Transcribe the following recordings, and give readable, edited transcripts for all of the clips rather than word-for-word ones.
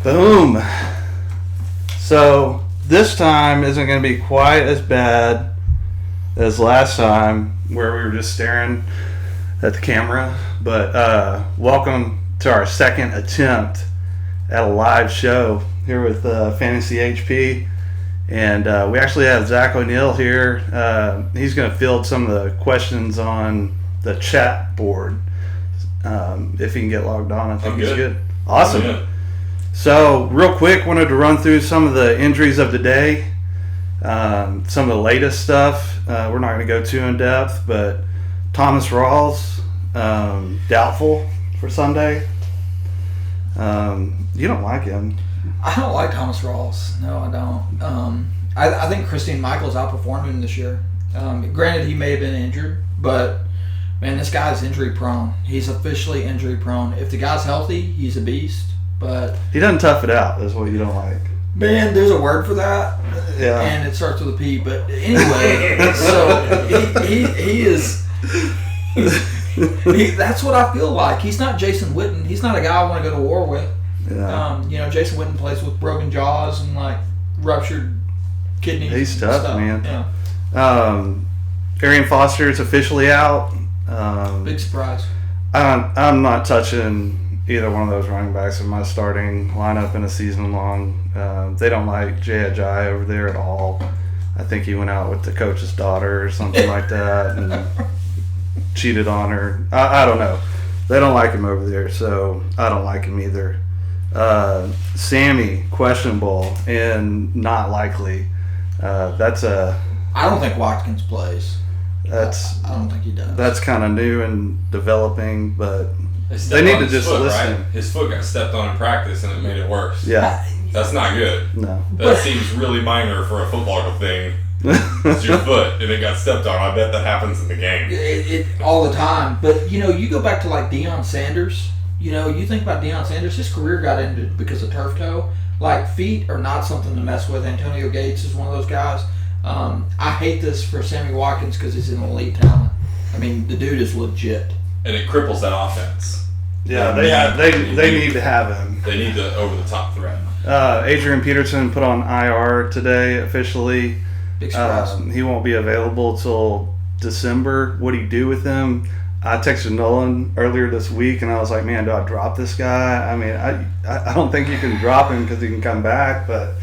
Boom. So this time isn't going to be quite as bad as last time where we were just staring at the camera. But welcome to our second attempt at a live show here with Fantasy HP. And we actually have Zach O'Neill here. He's going to field some of the questions on the chat board. If he can get logged on, I think he's good. Awesome. Yeah. So, real quick, wanted to run through some of the injuries of the day, some of the latest stuff. We're not going to go too in depth, but Thomas Rawls, doubtful for Sunday. You don't like him. I don't like Thomas Rawls. No, I don't. I think Christine Michaels outperformed him this year. Granted, he may have been injured, but man, this guy's injury prone. He's officially injury prone. If the guy's healthy, he's a beast. But he doesn't tough it out. That's what you don't like. Man, there's a word for that. Yeah. And it starts with a P. But anyway, so he is. That's what I feel like. He's not Jason Witten. He's not a guy I want to go to war with. Yeah. Jason Witten plays with broken jaws and like ruptured kidneys. He's tough, stuff. Man. Yeah. Arian Foster is officially out. Big surprise. I'm not touching either one of those running backs in my starting lineup in a season long. They don't like J.A.R.V.I.S over there at all. I think he went out with the coach's daughter or something like that and cheated on her. I don't know. They don't like him over there, so I don't like him either. Sammy, questionable and not likely. I don't think Watkins plays. I don't think he does. That's kind of new and developing, but they need to just listen. Right? His foot got stepped on in practice, and it made it worse. Yeah, that's not good. No, that seems really minor for a football thing. It's your foot, and it got stepped on. I bet that happens in the game. It all the time. But you go back to like Deion Sanders. You think about Deion Sanders. His career got ended because of turf toe. Like feet are not something to mess with. Antonio Gates is one of those guys. I hate this for Sammy Watkins because he's an elite talent. I mean, the dude is legit. And it cripples that offense. Yeah, they need to have him. They need the over-the-top threat. Adrian Peterson put on IR today officially. Big surprise. He won't be available till December. What do you do with him? I texted Nolan earlier this week, and I was like, man, do I drop this guy? I mean, I don't think you can drop him because he can come back, but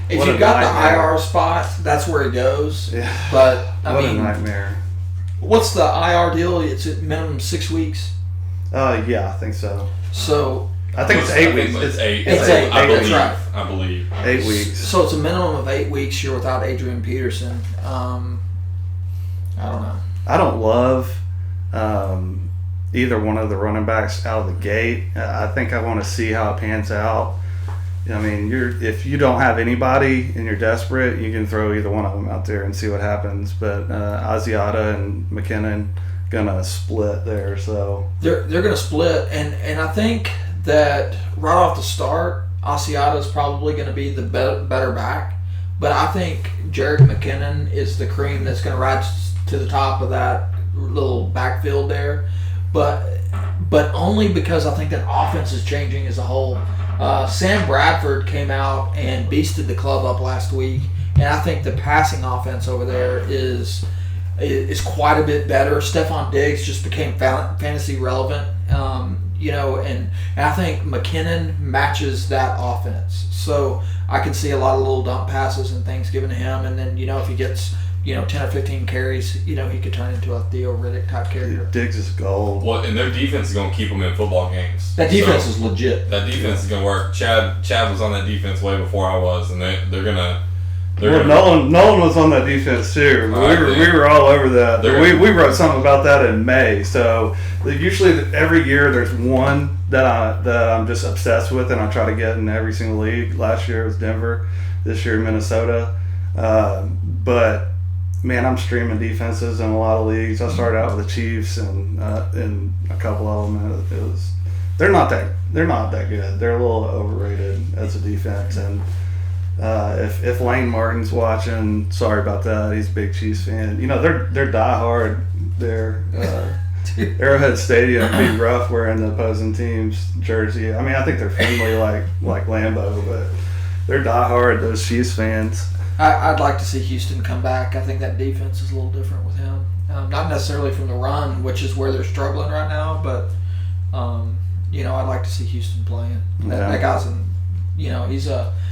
if you've got the IR spot, that's where he goes. Yeah. But a nightmare. What's the IR deal? It's at minimum 6 weeks. Yeah, I think so. So I think it's 8 weeks. It's eight. That's right. I believe 8 weeks. So it's a minimum of 8 weeks. You're without Adrian Peterson. I don't know. I don't love either one of the running backs out of the gate. I think I want to see how it pans out. I mean, if you don't have anybody and you're desperate, you can throw either one of them out there and see what happens. But Asiata and McKinnon gonna split there, so they're gonna split, and I think that right off the start, Asiata is probably gonna be the better back. But I think Jared McKinnon is the cream that's gonna rise to the top of that little backfield there. But only because I think that offense is changing as a whole. Sam Bradford came out and beasted the club up last week, and I think the passing offense over there is quite a bit better. Stephon Diggs just became fantasy relevant, and I think McKinnon matches that offense. So I can see a lot of little dump passes and things given to him, and then if he gets 10 or 15 carries, he could turn into a Theo Riddick type character. Diggs is gold. Well, and their defense is going to keep them in football games. That defense is legit. That defense is going to work. Chad was on that defense way before I was, and they're going to. Nolan was on that defense too. We were all over that. We wrote something about that in May. So usually every year there's one that I'm just obsessed with, and I try to get in every single league. Last year it was Denver. This year Minnesota. But man, I'm streaming defenses in a lot of leagues. I started out with the Chiefs, and in a couple of them, they're not that good. They're a little overrated as a defense. And if Lane Martin's watching, sorry about that. He's a big Chiefs fan. They're diehard. They're Arrowhead Stadium would be rough wearing the opposing team's jersey. I mean, I think they're friendly like Lambeau, but they're diehard, those Chiefs fans. I'd like to see Houston come back. I think that defense is a little different with him. Not necessarily from the run, which is where they're struggling right now, but I'd like to see Houston playing. That guy's he's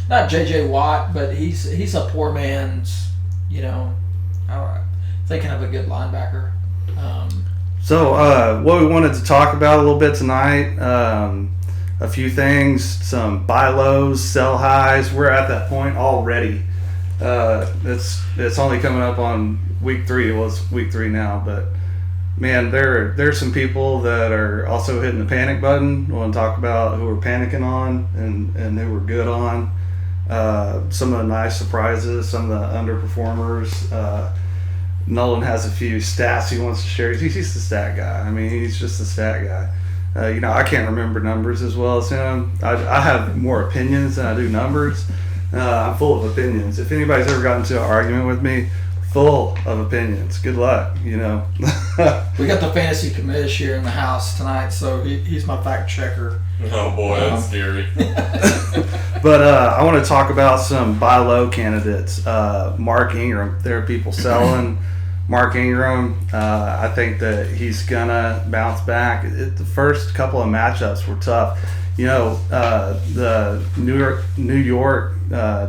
not J.J. Watt, but he's a poor man's, thinking of a good linebacker. So what we wanted to talk about a little bit tonight, a few things, some buy lows, sell highs. We're at that point already. It's only coming up on week 3. Well, it's week 3 now, but man, there's some people that are also hitting the panic button. We want to talk about who we're panicking on and who we're good on. Some of the nice surprises, some of the underperformers. Nolan has a few stats he wants to share. He's the stat guy. I mean, he's just a stat guy. I can't remember numbers as well as him. I have more opinions than I do numbers. I'm full of opinions. If anybody's ever gotten into an argument with me, full of opinions. Good luck, We got the fantasy commish here in the house tonight, so he's my fact checker. Oh boy, that's scary. But I want to talk about some buy low candidates. Mark Ingram. There are people selling Mark Ingram. I think that he's gonna bounce back. The first couple of matchups were tough. The New York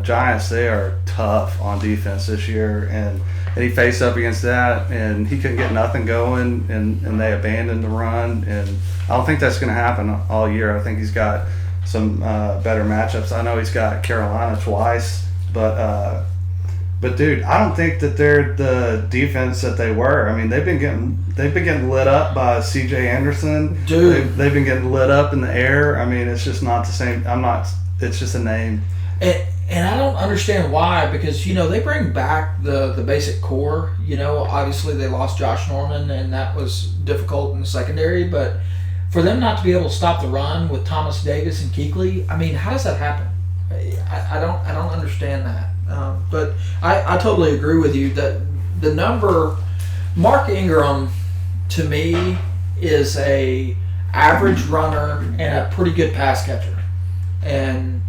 Giants, they are tough on defense this year, and he faced up against that, and he couldn't get nothing going, and they abandoned the run, and I don't think that's going to happen all year. I think he's got some better matchups. I know he's got Carolina twice, but dude, I don't think that they're the defense that they were. I mean, they've been getting lit up by C.J. Anderson. Dude, they've been getting lit up in the air. I mean, it's just not the same. It's just a name. And I don't understand why, because they bring back the basic core. Obviously they lost Josh Norman, and that was difficult in the secondary. But for them not to be able to stop the run with Thomas Davis and Kuechly, I mean, how does that happen? I don't understand that. But I totally agree with you that the number Mark Ingram to me is a average runner and a pretty good pass catcher. And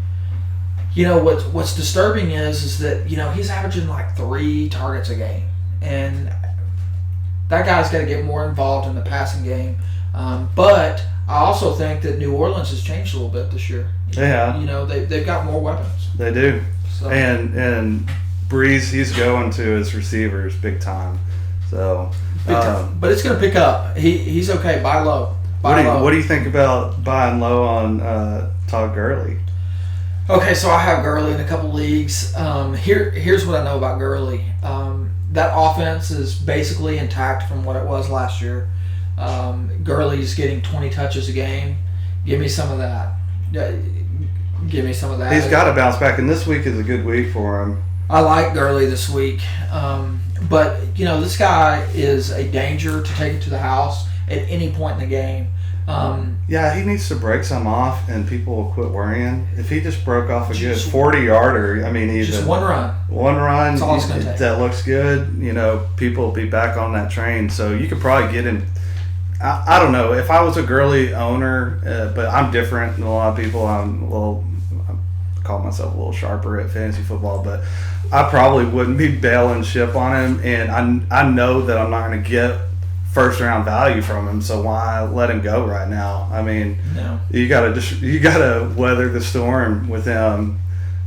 what's disturbing is that he's averaging like 3 targets a game, and that guy's got to get more involved in the passing game. But I also think that New Orleans has changed a little bit this year. Yeah, they've got more weapons. They do. So. And Breeze, he's going to his receivers big time. So, but it's going to pick up. He's okay. Buy low. What do you think about buying low on Todd Gurley? Okay, so I have Gurley in a couple leagues. Here's what I know about Gurley. That offense is basically intact from what it was last year. Gurley's getting 20 touches a game. Give me some of that. Give me some of that. He's got to bounce back, and this week is a good week for him. I like Gurley this week. But, this guy is a danger to take it to the house at any point in the game. Yeah, he needs to break some off, and people will quit worrying. If he just broke off a good 40-yarder, I mean, he's just one run. One run. That's all it's gonna take. That looks good. People will be back on that train. So you could probably get him. I don't know. If I was a Gurley owner, but I'm different than a lot of people. I call myself a little sharper at fantasy football, but I probably wouldn't be bailing ship on him, and I know that I'm not going to get first round value from him, so why let him go right now? I mean, no. you gotta weather the storm with him.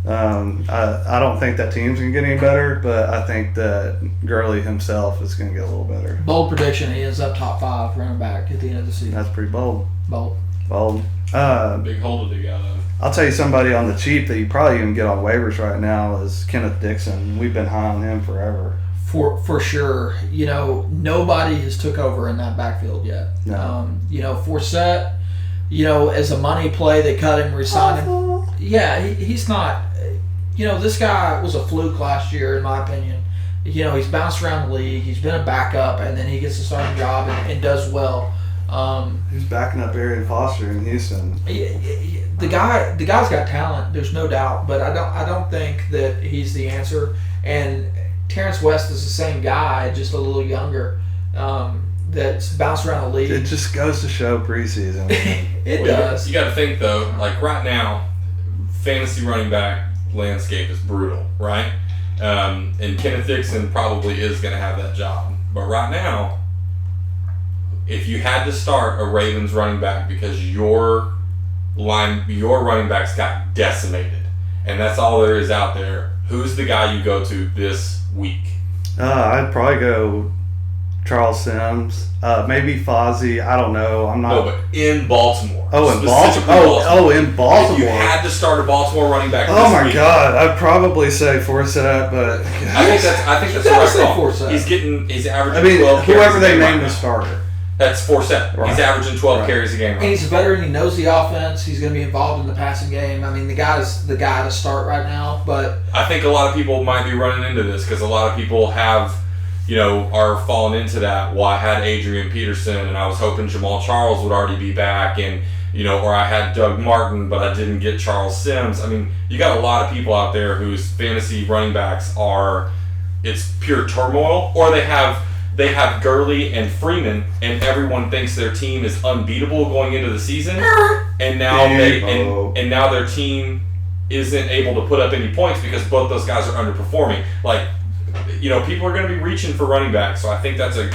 I don't think that team's gonna get any better, but I think that Gurley himself is gonna get a little better. Bold prediction: he ends up top 5 running back at the end of the season. That's pretty bold. Bold. Big hole to dig out of. I'll tell you somebody on the cheap that you probably even get on waivers right now is Kenneth Dixon. We've been high on him forever. For sure. Nobody has took over in that backfield yet. No. Forsett, as a money play, they cut him, re-signed him. Yeah, he's not. This guy was a fluke last year, in my opinion. He's bounced around the league. He's been a backup, and then he gets a starting job and does well. He's backing up Arian Foster in Houston. The guy's got talent. There's no doubt, but I don't think that he's the answer. And Terrence West is the same guy, just a little younger. that's bounced around the league. It just goes to show preseason. It does. You got to think though, like right now, fantasy running back landscape is brutal, right? And Kenneth Dixon probably is going to have that job, but right now, if you had to start a Ravens running back because your running backs got decimated, and that's all there is out there, who's the guy you go to this week? I'd probably go Charles Sims, maybe Fozzie. I don't know. I'm not. No, but in Baltimore. Oh, in Specifically Baltimore. Oh, in Baltimore. If you had to start a Baltimore running back, Oh this my week, God! I'd probably say Forsett, but I think that's the right call. Forsett. He's averaging. I mean, 12 carries whoever a they game name right the now. starter. That's Forsett. Right. He's averaging 12 Right. carries a game. And Right. he's a veteran. He knows the offense. He's going to be involved in the passing game. I mean, the guy's the guy to start right now. But I think a lot of people might be running into this because a lot of people are falling into that. Well, I had Adrian Peterson and I was hoping Jamal Charles would already be back, and or I had Doug Martin, but I didn't get Charles Sims. I mean, you got a lot of people out there whose fantasy running backs it's pure turmoil, or they have Gurley and Freeman, and everyone thinks their team is unbeatable going into the season, and now and now their team isn't able to put up any points because both those guys are underperforming. Like, people are going to be reaching for running backs, so I think that's a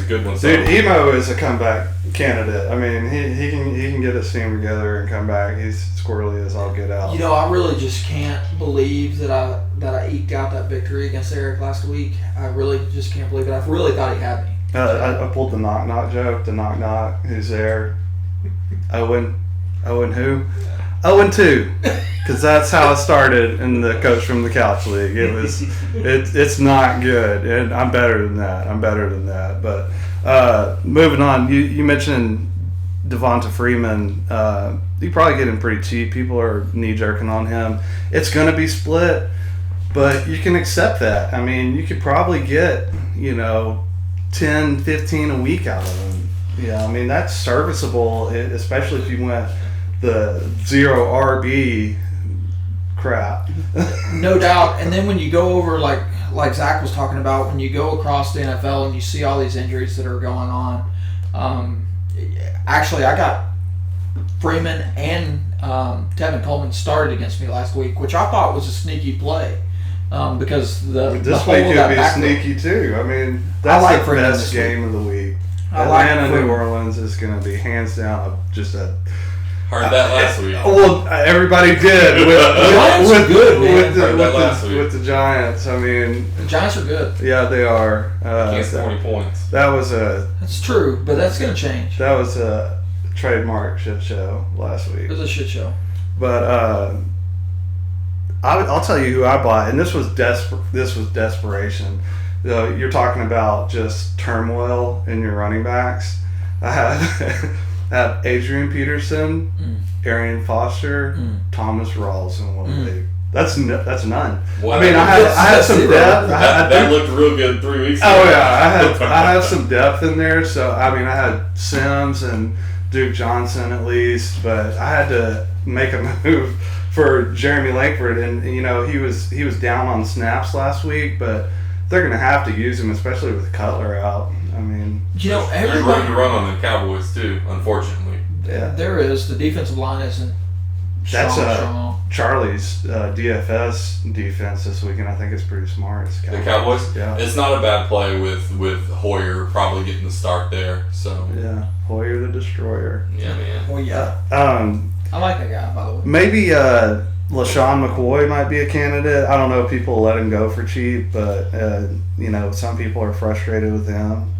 good one. Dude, Emo is a comeback candidate. I mean, he can get his team together and come back. He's squirrely as all get out. I really just can't believe that I eked out that victory against Eric last week. I really just can't believe it. I really thought he had me. I pulled the knock joke. The knock who's there? Owen who? 0-2, because that's how it started in the Coach from the Couch League. It's not good, and I'm better than that. But moving on, you mentioned Devonta Freeman. You probably get him pretty cheap. People are knee-jerking on him. It's going to be split, but you can accept that. I mean, you could probably get 10, 15 a week out of him. Yeah, I mean, that's serviceable, especially if you went the J.A.R.V.I.S crap. No doubt. And then when you go over, like Zach was talking about, when you go across the NFL and you see all these injuries that are going on, actually I got Freeman and Tevin Coleman started against me last week, which I thought was a sneaky play because this week could be sneaky too. I mean, that's the best game of the week. Atlanta, New Orleans is going to be hands down just a. Heard that last week. Well, everybody did with the Giants. I mean, the Giants are good. Yeah, they are. Against 40 points. That's true, but that's going to change. That was a trademark shit show last week. It was a shit show. But I'll tell you who I bought, and this was desperation. You're talking about just turmoil in your running backs. I have Adrian Peterson, Arian Foster, Thomas Rawls in one league. That's none. Well, I mean, I had some depth. That looked real good 3 weeks ago. Oh yeah, I have some depth in there. So I mean, I had Sims and Duke Johnson at least, but I had to make a move for Jeremy Langford, and he was down on snaps last week, but they're going to have to use him, especially with Cutler out. I mean, there's room to run on the Cowboys too, unfortunately. Yeah, there is. The defensive line isn't strong. Charlie's DFS defense this weekend. I think it's pretty smart. The Cowboys? Yeah. It's not a bad play with Hoyer probably getting the start there. So yeah, Hoyer the Destroyer. Yeah, man. Well, yeah. I like that guy, by the way. Maybe LaShawn McCoy might be a candidate. I don't know if people let him go for cheap, but some people are frustrated with him.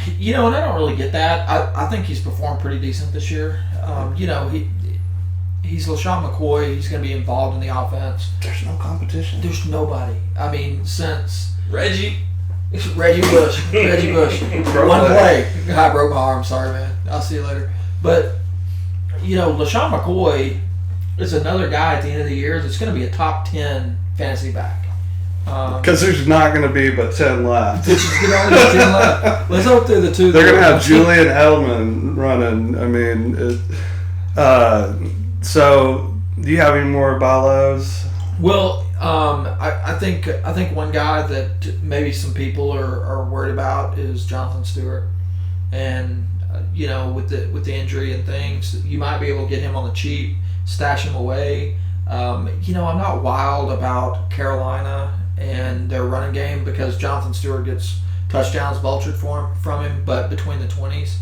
And I don't really get that. I think he's performed pretty decent this year. He's LaShawn McCoy. He's going to be involved in the offense. There's no competition. There's nobody. I mean, since Reggie Bush. One play. I broke my arm. Sorry, man. I'll see you later. But, LaShawn McCoy is another guy at the end of the year that's going to be a top 10 fantasy back. Because there's not going to be but 10 left. There's only 10 left. Let's hope they're the two. They're going to have Julian Edelman running. I mean, so do you have any more Balos? Well, I think one guy that maybe some people are worried about is Jonathan Stewart. and with the injury and things, you might be able to get him on the cheap, stash him away. I'm not wild about Carolina and their running game because Jonathan Stewart gets touchdowns vultured from him, but between the 20s,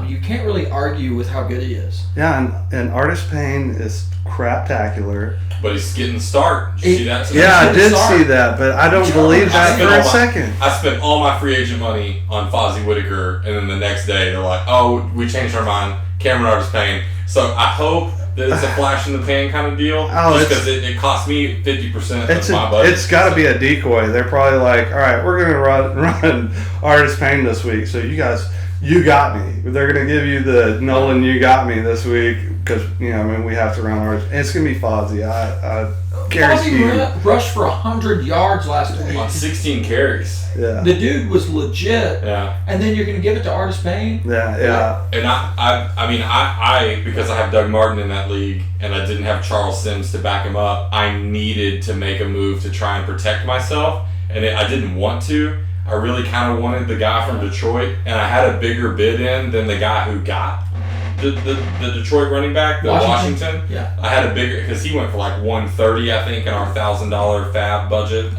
you can't really argue with how good he is. Yeah, and Artis Payne is craptacular. But he's getting the start. Did you see that today? Yeah, I did see that, but I don't believe that for a second. I spent all my free agent money on Fozzie Whitaker, and then the next day they're like, "Oh, we changed our mind. Cameron Artis Payne." So I hope that it's a flash in the pan kind of deal, just because it cost me 50% of my budget. It's got to be a decoy. They're probably like, "All right, we're going to run Artis Payne this week, so you guys, you got me." They're going to give you the Nolan, you got me this week because we have to run ours. And it's going to be Fozzie. I guarantee you. Fozzie rushed for 100 yards last week on 16 carries. Yeah, the dude was legit. Yeah, and then you're going to give it to Artis Payne. Yeah. And I because I have Doug Martin in that league and I didn't have Charles Sims to back him up, I needed to make a move to try and protect myself, and I didn't want to. I really kind of wanted the guy from Detroit, and I had a bigger bid in than the guy who got the Detroit running back, Washington. Yeah, I had a bigger because he went for like $130, I think, in our $1,000 fab budget.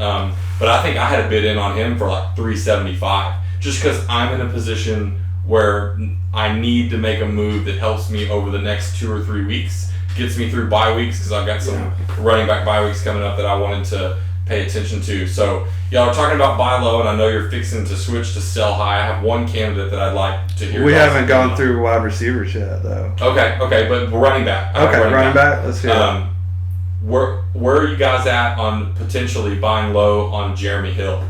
But I think I had a bid in on him for like $375, just because I'm in a position where I need to make a move that helps me over the next 2 or 3 weeks, gets me through bye weeks because I've got some running back bye weeks coming up that I wanted to pay attention to. So y'all are talking about buy low, and I know you're fixing to switch to sell high. I have one candidate that I'd like to hear. We haven't gone through wide receivers yet, though. Okay, but running back. Running back. Let's hear it. Where are you guys at on potentially buying low on Jeremy Hill?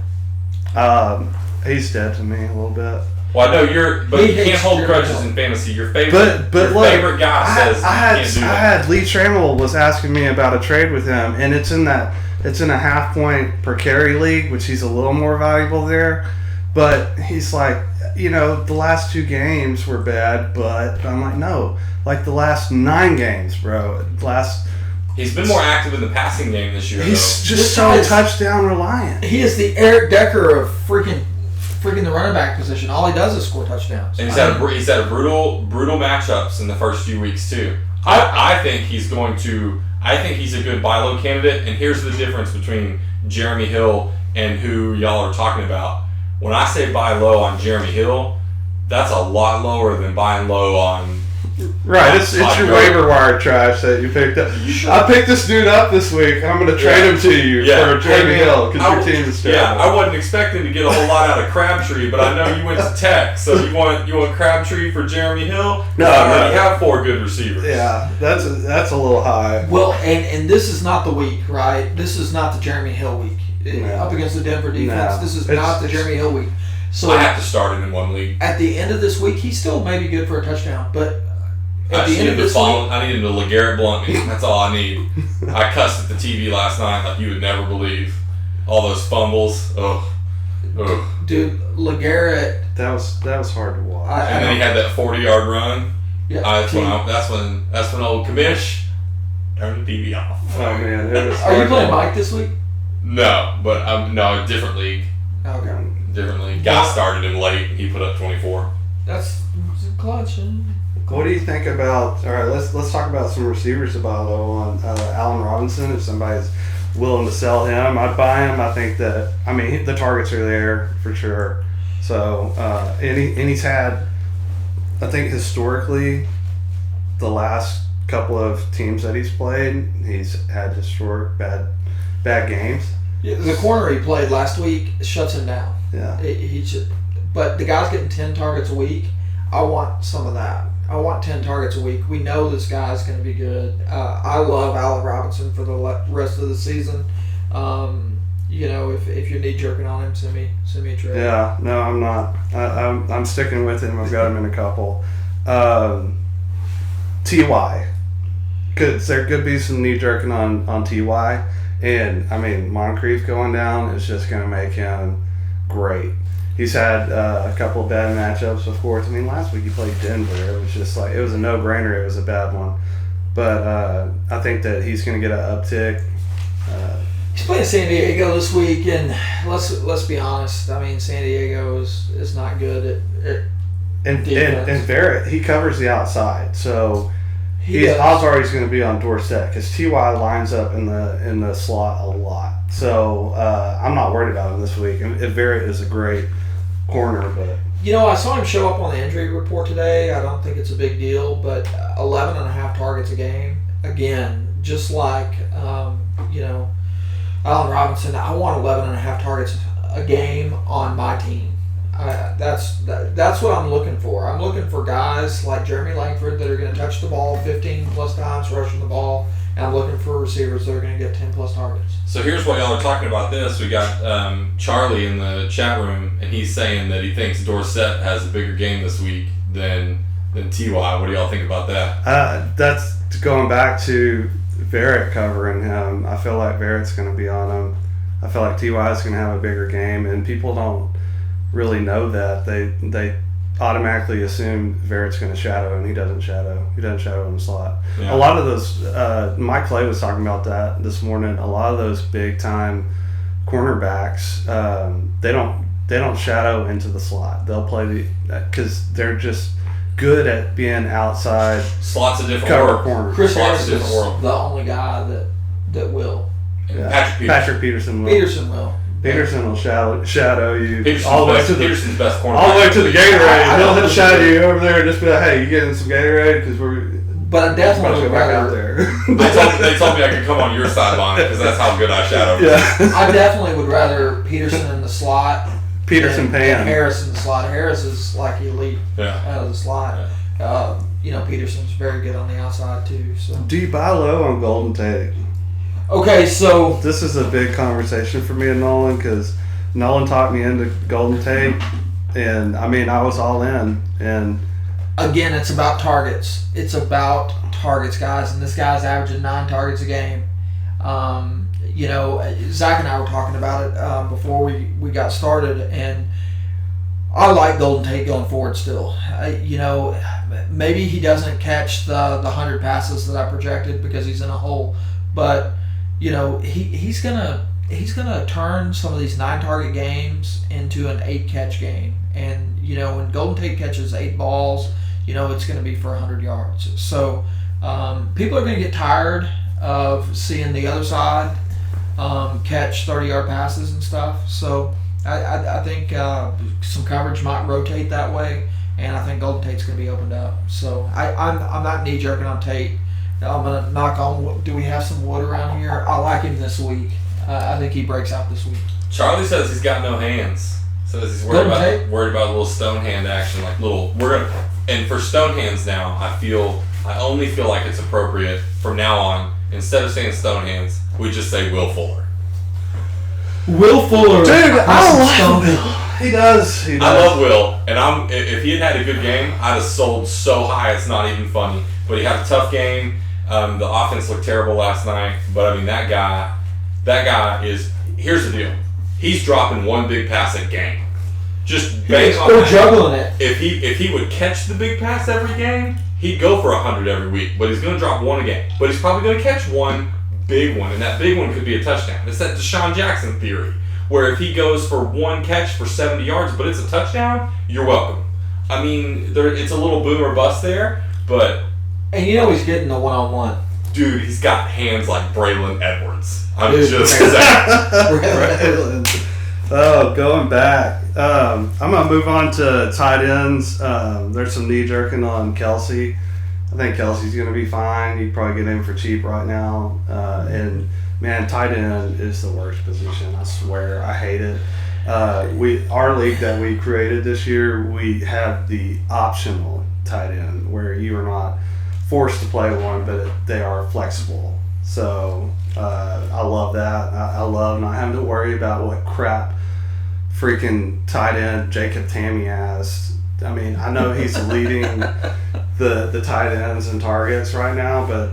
He's dead to me a little bit. Well, I know you can't hold grudges in fantasy. Your favorite, favorite guy says I had Lee Trammell was asking me about a trade with him, and it's in a half-point per carry league, which he's a little more valuable there. But he's like, the last 2 games were bad, but I'm like, no, like the last 9 games, bro. He's been more active in the passing game this year. He's just so touchdown reliant. He is the Eric Decker of freaking the running back position. All he does is score touchdowns. And he's had brutal matchups in the first few weeks too. I think he's a good buy low candidate. And here's the difference between Jeremy Hill and who y'all are talking about. When I say buy low on Jeremy Hill, that's a lot lower than buying low on. Right, it's your waiver wire trash that you picked up. I picked this dude up this week. I'm going to trade him to you for Jeremy Hill because your team is terrible. Yeah, I wasn't expecting to get a whole lot out of Crabtree, but I know you went to Tech, so you want Crabtree for Jeremy Hill? No, you have 4 good receivers. Yeah, that's a little high. Well, and this is not the week, right? This is not the Jeremy Hill week up against the Denver defense. This is not the Jeremy Hill week. So I have to start him in one league. At the end of this week, he still may be good for a touchdown, but. I need him to LeGarrette Blunt me. That's all I need. I cussed at the TV last night like you would never believe. All those fumbles. Ugh. Dude, LeGarrette. That was hard to watch. And then he had that 40-yard run. Yeah. That's when old Commish turned the TV off. Oh man, Are you playing Mike this week? No, but different league. Okay. Different league. Guy started him late. He put up 24. That's clutch. What do you think about? All right, let's talk about some receivers about low on Allen Robinson. If somebody's willing to sell him, I'd buy him. I think that the targets are there for sure. So and he's had, I think historically, the last couple of teams that he's played, he's had historic bad games. Yeah, the corner he played last week shuts him down. Yeah, but the guy's getting 10 targets a week. I want some of that. I want 10 targets a week. We know this guy's going to be good. I love Allen Robinson for the rest of the season. If you're knee jerking on him, send me a trade. Yeah, no, I'm not. I'm sticking with him. I've got him in a couple. Ty, there could be some knee jerking on Ty, and Moncrief going down is just going to make him great. He's had a couple of bad matchups, of course. Last week he played Denver. It was just like, it was a no-brainer. It was a bad one. But I think that he's going to get an uptick. He's playing San Diego this week, and let's be honest. San Diego is not good And defense. Barrett, he covers the outside, so does. odds are he's going to be on Dorsett because Ty lines up in the slot a lot. So I'm not worried about him this week. And Barrett is a great corner, but I saw him show up on the injury report today. I don't think it's a big deal, but 11 and a half targets a game. Again, just like Allen Robinson, I want 11 and a half targets a game on my team. That's what I'm looking for. I'm looking for guys like Jeremy Langford that are going to touch the ball 15 plus times rushing the ball, and I'm looking for receivers that are going to get 10 plus targets. So here's what y'all are talking about this. We got Charlie in the chat room, and he's saying that he thinks Dorsett has a bigger game this week than T.Y. What do y'all think about that? That's going back to Barrett covering him. I feel like Barrett's going to be on him. I feel like T.Y. is going to have a bigger game, and people don't really know that. They automatically assume Barrett's going to shadow, and he doesn't shadow. He doesn't shadow in the slot. Yeah. A lot of those, Mike Clay was talking about that this morning. A lot of those big time cornerbacks, they don't shadow into the slot. They'll play because they're just good at being outside. Slot's a different cover world. corner. Chris Slot's Harris a is different world. the only guy that will. And Yeah. Patrick Peterson will. Peterson will. Peterson will shadow you Peterson's all the way best, to the Peterson's best cornerback. all the way to the I Gatorade. don't He'll shadow you over there and just be like, "Hey, you getting some Gatorade?" Because we're But I about definitely to would go back out rather. there. They told me I could come on your sideline because that's how good I shadow. Yeah. I definitely would rather Peterson in the slot. Peterson than Pan. Harris in the slot. Harris is like elite Yeah. out of the slot. Peterson's very good on the outside too. So Do you buy low on Golden Tate? okay, so This is a big conversation for me and Nolan because Nolan talked me into Golden Tate, and I mean I was all in. And again, it's about targets. It's about targets, guys, and this guy's averaging 9 targets a game. Zach and I were talking about it before we got started, and I like Golden Tate going forward still. Maybe he doesn't catch the 100 passes that I projected because he's in a hole, but he's gonna turn some of these 9 target games into an 8 catch game, and when Golden Tate catches 8 balls, it's going to be for 100 yards. So people are going to get tired of seeing the other side catch 30-yard passes and stuff. So I think some coverage might rotate that way, and I think Golden Tate's going to be opened up. So I'm not knee-jerking on Tate. I'm going to knock on wood. Do we have some wood around here? I like him this week. I think he breaks out this week. Charlie says he's got no hands. Says he's worried about a little stone hand action, like little. And for stone hands now, I only feel like it's appropriate from now on. Instead of saying stone hands, we just say Will Fuller. Will Fuller, dude, I like Will. He does. I love Will, and if he had a good game, I'd have sold so high it's not even funny. But he had a tough game. The offense looked terrible last night, but I mean that guy is. Here's the deal: he's dropping one big pass a game. Just bang on they're that. juggling it. If he would catch the big pass every game, he'd go for 100 every week. But he's going to drop one a game. But he's probably going to catch one big one, and that big one could be a touchdown. It's that Deshaun Jackson theory, where if he goes for one catch for 70 yards, but it's a touchdown, you're welcome. I mean, it's a little boom or bust there, but And he's getting the one-on-one. dude, he's got hands like Braylon Edwards. I'm Dude. just saying. Oh, going back. I'm going to move on to tight ends. There's some knee jerking on Kelsey. I think Kelsey's going to be fine. You'd probably get him for cheap right now. And, man, tight end is the worst position. I swear. I hate it. Our league that we created this year, we have the optional tight end where you are not forced to play one, but they are flexible. So I love that. I love not having to worry about what crap freaking tight end Jacob Tamme has. I mean, I know he's leading the tight ends and targets right now, but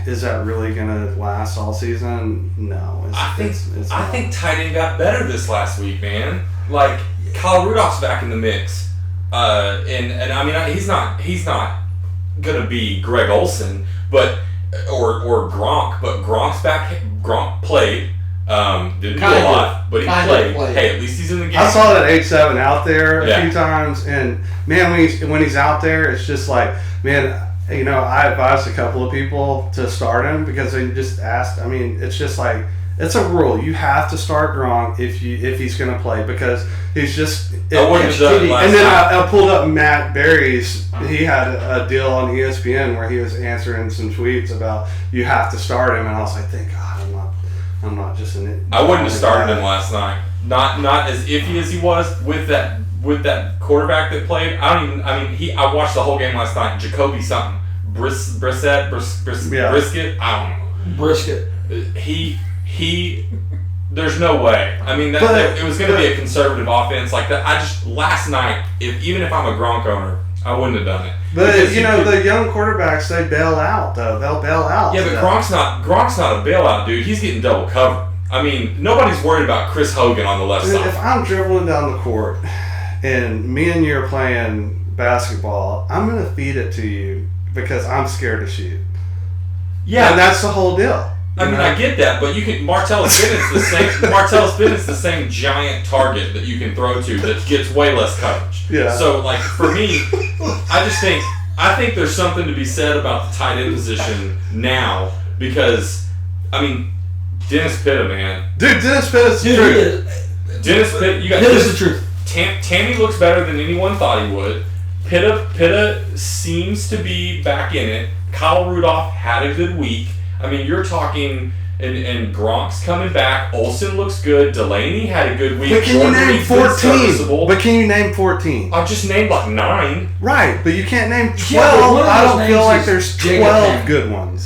is that really going to last all season? No. I think tight end got better this last week, man. Like Kyle Rudolph's back in the mix, and I mean he's not gonna be Greg Olsen, but or Gronk, but Gronk's back. Gronk played. Didn't do Kinda. a lot, but he Kinda played. Hey, at least he's in the game. I saw that 8-7 out there a Yeah. few times, and man, when he's out there, it's just like, man, you know, I advised a couple of people to start him because they just asked. I mean, it's just like, it's a rule. You have to start Gronk if he's going to play, because he's just. I wouldn't have done it last And then time. I pulled up Matt Berry's. He had a deal on ESPN where he was answering some tweets about you have to start him, and I was like, thank God I'm not just an. I wouldn't have started him last night. Not as iffy as he was with that quarterback that played. I watched the whole game last night. Jacoby something. Brisket. I don't know. Brisket. He. There's no way. I mean, it was going to be a conservative offense like that. Last night, even if I'm a Gronk owner, I wouldn't have done it. But Because the young quarterbacks, they bail out though. They'll bail out. Yeah, but Gronk's not a bailout, dude. He's getting double covered. I mean, nobody's worried about Chris Hogan on the left Dude, side. if I'm dribbling down the court and me and you are playing basketball, I'm gonna feed it to you because I'm scared to shoot. Yeah, and that's the whole deal. I mean, I get that, but you can Martellus Bennett's the same. Martellus Bennett's the same giant target that you can throw to that gets way less coverage. Yeah. So, like for me, I think there's something to be said about the tight end position now because, I mean, Dennis Pitta, man. Dude, Dennis Pitta's the truth. Dennis Pitta, you got This is the truth. Tammy looks better than anyone thought he would. Pitta seems to be back in it. Kyle Rudolph had a good week. I mean, you're talking, and Gronk's coming back. Olsen looks good. Delaney had a good week. But can you Jordan name Reed's been 14? serviceable. But can you name 14? I just named like 9. Right, but you can't name 12. Yeah, but one of I those don't feel names like is there's Jacob 12 Hank. good ones.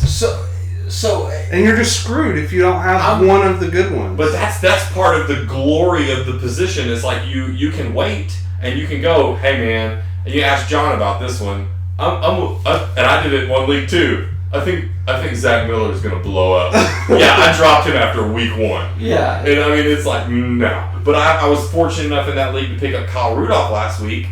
So, And you're just screwed if you don't have one of the good ones. But that's part of the glory of the position is like you can wait and you can go, hey man, and you ask John about this one. And I did it in one league too. I think Zach Miller is gonna blow up. Yeah, I dropped him after week 1. yeah. And I mean, it's like, no. But I was fortunate enough in that league to pick up Kyle Rudolph last week,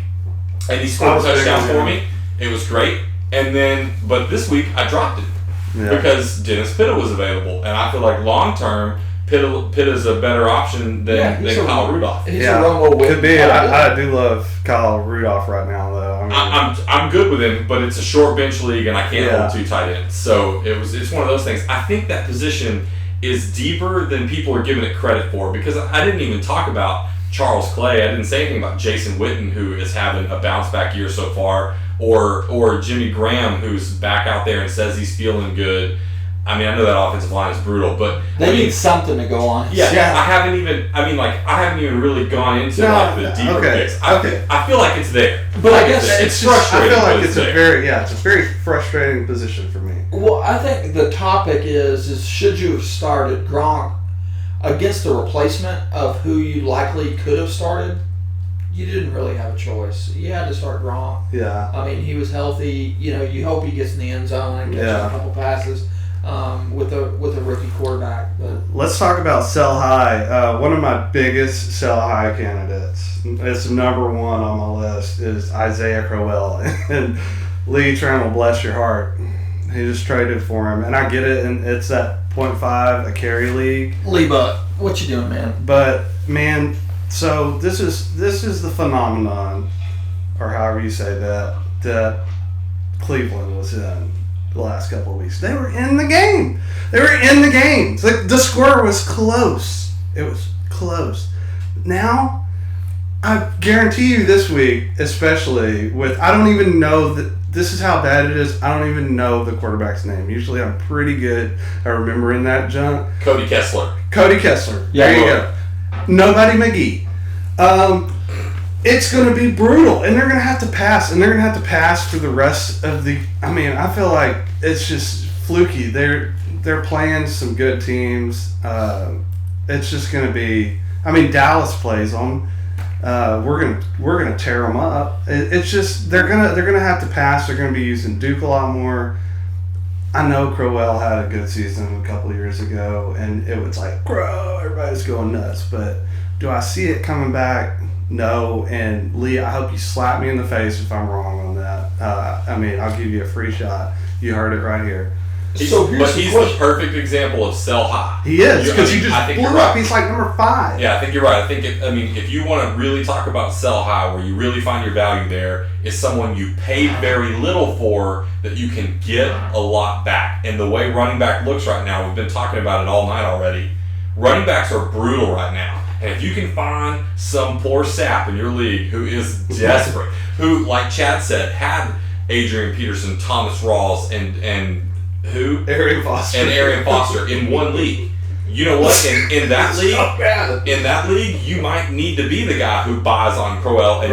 and he scored a touchdown for me. It was great. And then, but this week, I dropped it because Dennis Pitta was available. And I feel like long term, Pitta's a better option than Kyle Rudolph. He's a Romo could be. I do love Kyle Rudolph right now, though. I mean, I'm good with him, but it's a short bench league, and I can't hold 2 tight ends. So it's one of those things. I think that position is deeper than people are giving it credit for because I didn't even talk about Charles Clay. I didn't say anything about Jason Witten, who is having a bounce back year so far, or Jimmy Graham, who's back out there and says he's feeling good. I mean, I know that offensive line is brutal, but they need something to go on. Yeah, I haven't even really gone into the deeper picks. I feel like it's there, but I guess it's frustrating. I feel like it's a very frustrating position for me. Well, I think the topic is should you have started Gronk against the replacement of who you likely could have started? You didn't really have a choice. You had to start Gronk. Yeah. I mean, he was healthy. You know, you hope he gets in the end zone and catches a couple passes. With a rookie quarterback. But let's talk about sell high. One of my biggest sell high candidates, it's number 1 on my list, is Isaiah Crowell. And Lee Trammell, bless your heart, he just traded for him, and I get it. And it's that 0.5 a carry league. Lee Buck, what you doing, man? But man, so this is the phenomenon, or however you say that Cleveland was in the last couple of weeks. They were in the game. The score was close. It was close. Now, I guarantee you this week, especially with, I don't even know that this is how bad it is. I don't even know the quarterback's name. Usually I'm pretty good at remembering that junk. Cody Kessler. Yeah, there you go. Nobody McGee. It's going to be brutal, and they're going to have to pass, for the rest of the. I mean, I feel like it's just fluky. They're playing some good teams. It's just going to be. I mean, Dallas plays them. We're gonna tear them up. It's just they're gonna have to pass. They're going to be using Duke a lot more. I know Crowell had a good season a couple of years ago, and it was like, Crow, everybody's going nuts. But do I see it coming back? No. And Lee, I hope you slap me in the face if I'm wrong on that. I mean, I'll give you a free shot. You heard it right here. So here's But he's the perfect example of sell high. He is, because he I just think blew you're up. right. He's like number 5. Yeah, I think you're right. I think if you want to really talk about sell high, where you really find your value there, is someone you paid very little for that you can get a lot back. And the way running back looks right now, we've been talking about it all night already. Running backs are brutal right now. And if you can find some poor sap in your league who is desperate, who, like Chad said, had Adrian Peterson, Thomas Rawls, and who? Arian Foster. And Arian Foster in one league. You know what? In that league, you might need to be the guy who buys on Crowell, and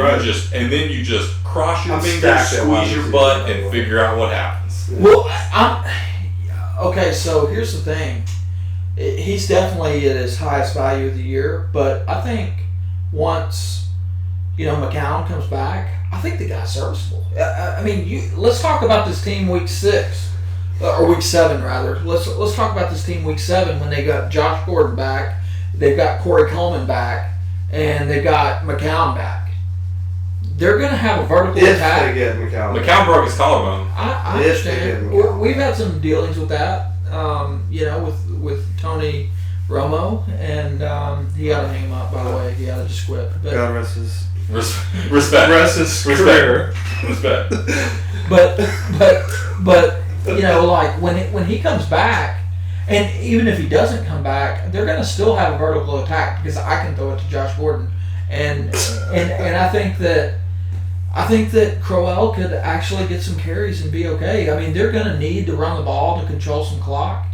then you just cross your fingers, squeeze your butt, and figure out what happens. Well, okay. So here's the thing. He's definitely at his highest value of the year, but I think once McCown comes back, I think the guy's serviceable. I mean, let's talk about this team week 6. Or week 7 rather. Let's talk about this team week 7 when they got Josh Gordon back, they've got Corey Coleman back, and they've got McCown back. They're going to have a vertical attack. If they get McCown. McCown broke his collarbone. I understand. We've had some dealings with that. With Tony Romo, and he ought to hang him up. By the way, he ought to just quit. But, God rest his respect. Rest his career. Respect. But like when he comes back, and even if he doesn't come back, they're going to still have a vertical attack because I can throw it to Josh Gordon, and I think that Crowell could actually get some carries and be okay. I mean, they're going to need to run the ball to control some clock.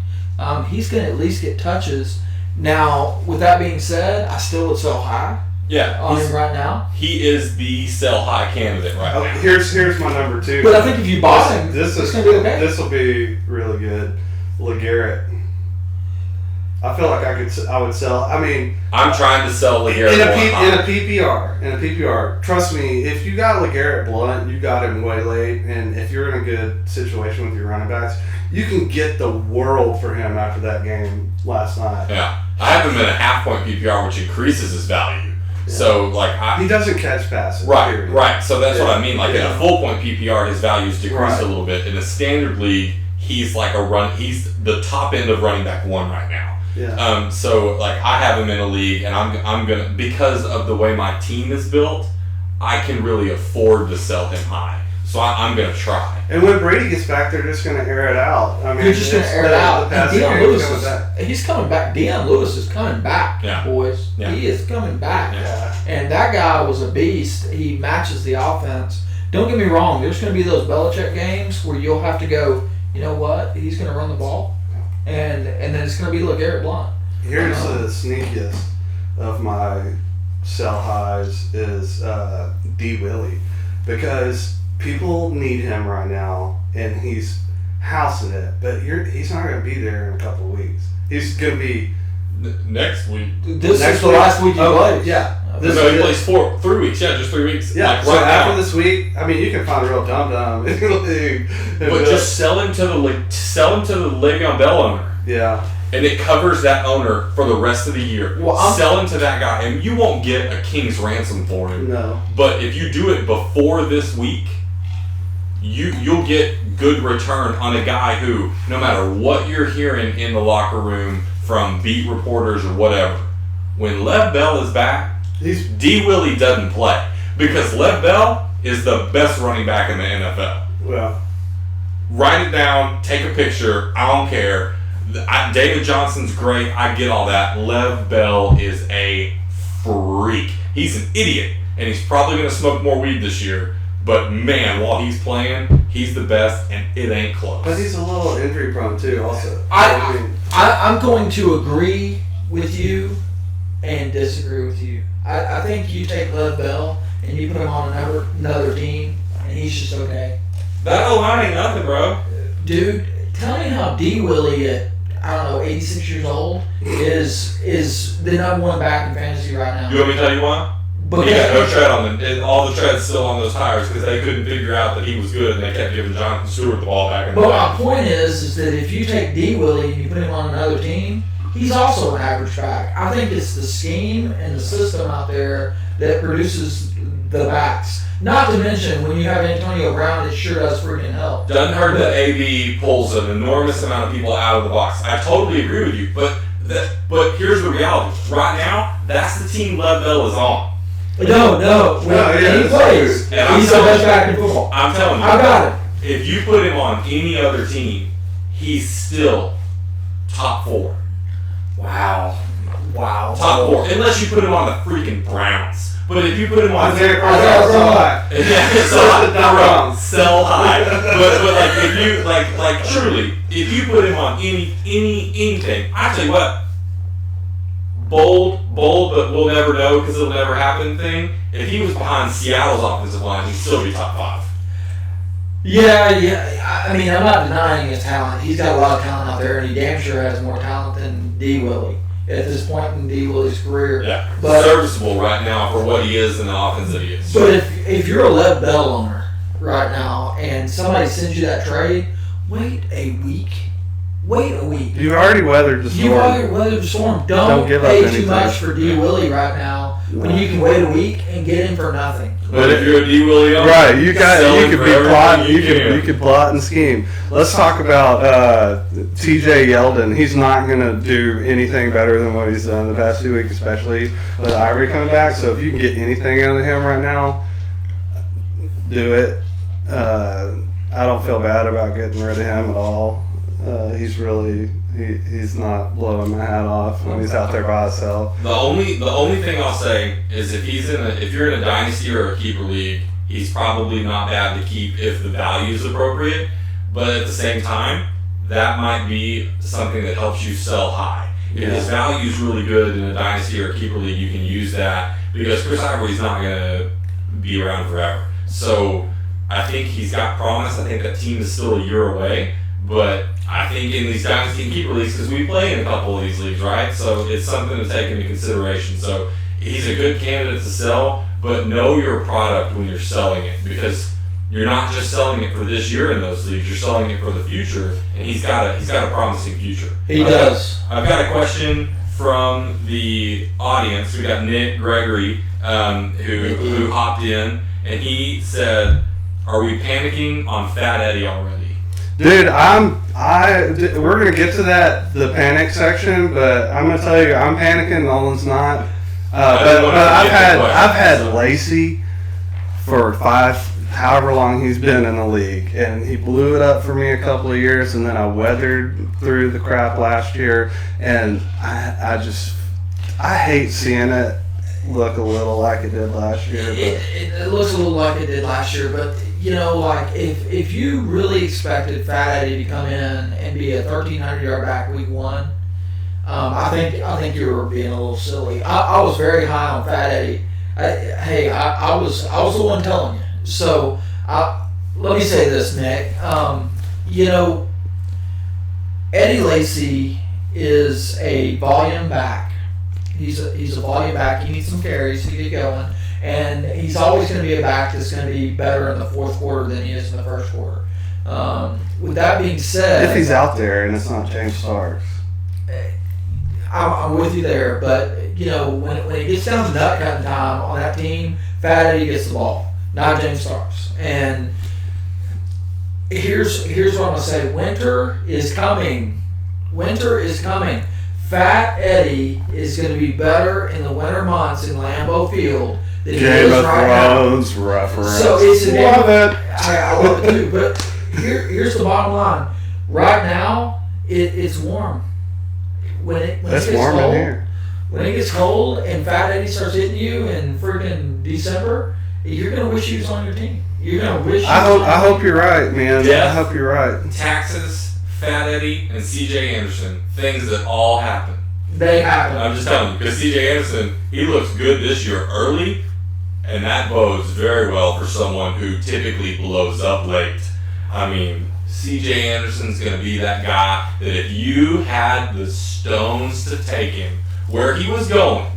He's going to at least get touches. Now, with that being said, I still would sell high. Yeah, on him right now. He is the sell high candidate right now. Here's my number 2. But I think if you buy him, it's going to be okay. This will be really good. LeGarrette. I feel like I would sell. I mean, I'm trying to sell LeGarrette in a PPR. Trust me, if you got LeGarrette Blunt, you got him way late, and if you're in a good situation with your running backs, you can get the world for him after that game last night. Yeah, I have him in a half-point PPR, which increases his value. Yeah. So he doesn't catch passes. Right, period. right. So that's what I mean. Like in a full-point PPR, his value's decreased a little bit. In a standard league, he's the top end of running back 1 right now. Yeah. So I have him in a league, and I'm gonna, because of the way my team is built, I can really afford to sell him high. So I'm gonna try. And when Brady gets back, they're just gonna air it out. I mean, they're just gonna air it out. And Deion Lewis he's coming back. Deion Lewis is coming back, boys. Yeah. He is coming back. Yeah. And that guy was a beast. He matches the offense. Don't get me wrong. There's gonna be those Belichick games where you'll have to go, you know what? He's gonna run the ball. And then it's going to be LeGarrette Blunt. Here's the sneakiest of my sell highs is D. Willie, because people need him right now, and he's housing it. But he's not going to be there in a couple of weeks. He's going to be next week. This is the last week he plays. Yeah. He plays 3 weeks. Yeah, just 3 weeks. Yeah. So after this week, I mean, you can find a real dum-dum in the league. But just sell him to the Le'Veon Bell owner. Yeah. And it covers that owner for the rest of the year. Well, sell him to that guy, and you won't get a king's ransom for him. No. But if you do it before this week, you'll get good return on a guy who, no matter what you're hearing in the locker room from beat reporters or whatever, when Lev Bell is back, D. Willie doesn't play, because Lev Bell is the best running back in the NFL. Well, write it down, take a picture. I don't care. David Johnson's great. I get all that. Lev Bell is a freak. He's an idiot, and he's probably going to smoke more weed this year. But man, while he's playing, he's the best, and it ain't close. But he's a little injury prone too, also. I'm going to agree with you and disagree with you. I think you take Lev Bell and you put him on another team, and he's just okay. That O-line ain't nothing, bro. Dude, tell me how D. Willie at 86 years old is the number 1 back in fantasy right now. You want me to tell you why? But he got no tread on them, and all the tread's still on those tires because they couldn't figure out that he was good, and they kept giving Jonathan Stewart the ball back in the day. But my point is that if you take D. Willie and you put him on another team, he's also an average back. I think it's the scheme and the system out there that produces the backs. Not to mention, when you have Antonio Brown, it sure does freaking help. Doesn't hurt that AB pulls an enormous amount of people out of the box. I totally agree with you, but here's the reality. Right now, that's the team Lev Bell is on. No. When he plays, And he's the best back in football. I'm telling you. I got it. If you put him on any other team, he's still top 4. Wow. Top 4. Unless you put him on the freaking Browns. But if you put him on Isaiah sell high. But like if you like truly, if you put him on anything, I tell you what, bold, but we'll never know because it'll never happen thing. If he was behind Seattle's offensive line, he'd still be top 5. Yeah. I mean, I'm not denying his talent. He's got a lot of talent out there, and he damn sure has more talent than D. Willie at this point in D. Willie's career. Yeah, but serviceable right now for what he is and the offense that he is. But if you're a Lev Bell owner right now, and somebody sends you that trade, wait a week. You've already weathered the storm. You've already weathered the storm. Don't give up pay anything. too much for D. Willie right now when you can wait a week and get him for nothing. But if you're a D. Willie owner, right, you could be plotting. You You could plot and scheme. Let's talk about T.J. Yeldon. He's not going to do anything better than what he's done the past 2 weeks, especially with Ivory coming back. So if you can get anything out of him right now, do it. I don't feel bad about getting rid of him at all. He's really he's not blowing my hat off when he's out there by himself. The only thing I'll say is if you're in a dynasty or a keeper league, he's probably not bad to keep if the value is appropriate. But at the same time, that might be something that helps you sell high. If his value is really good in a dynasty or a keeper league, you can use that because Chris Ivory's not going to be around forever. So I think he's got promise. I think that team is still a year away. But I think in these dynasty and keeper leagues, because we play in a couple of these leagues, right? So it's something to take into consideration. So he's a good candidate to sell, but know your product when you're selling it because you're not just selling it for this year in those leagues. You're selling it for the future, and he's got a promising future. He does. I've got a question from the audience. We got Nick Gregory who hopped in, and he said, "Are we panicking on Fat Eddie already?" Dude, we're gonna get to the panic section, but I'm gonna tell you, I'm panicking. Nolan's not. But I've had Lacey for however long he's been in the league, and he blew it up for me a couple of years, and then I weathered through the crap last year, and I hate seeing it look a little like it did last year. But It looks a little like it did last year, but like if you really expected Fat Eddie to come in and be a 1,300-yard back week 1, I think you were being a little silly. I was very high on Fat Eddie. I was the one telling you. So let me say this, Nick. Eddie Lacy is a volume back. He's a volume back. He needs some carries to get going. And he's always going to be a back that's going to be better in the fourth quarter than he is in the first quarter. With that being said, if he's out there and it's not James Starks, I'm with you there. But when it gets down to nut cutting time on that team, Fat Eddie gets the ball, not James Starks. And here's what I'm going to say: winter is coming. Winter is coming. Fat Eddie is going to be better in the winter months in Lambeau Field. Game of Thrones reference. So it's love it. I love it too. But here's the bottom line. Right now, it's warm. When it gets warm cold, in here. When it gets cold and Fat Eddie starts hitting you in freaking December, you're gonna wish he was on your team. You're gonna wish. I hope you're right, man. Yeah. I hope you're right. Taxes, Fat Eddie, and C.J. Anderson, things that all happen. They happen. I'm just telling you, because C.J. Anderson, he looks good this year early, and that bodes very well for someone who typically blows up late. I mean, C.J. Anderson's going to be that guy that if you had the stones to take him where he was going,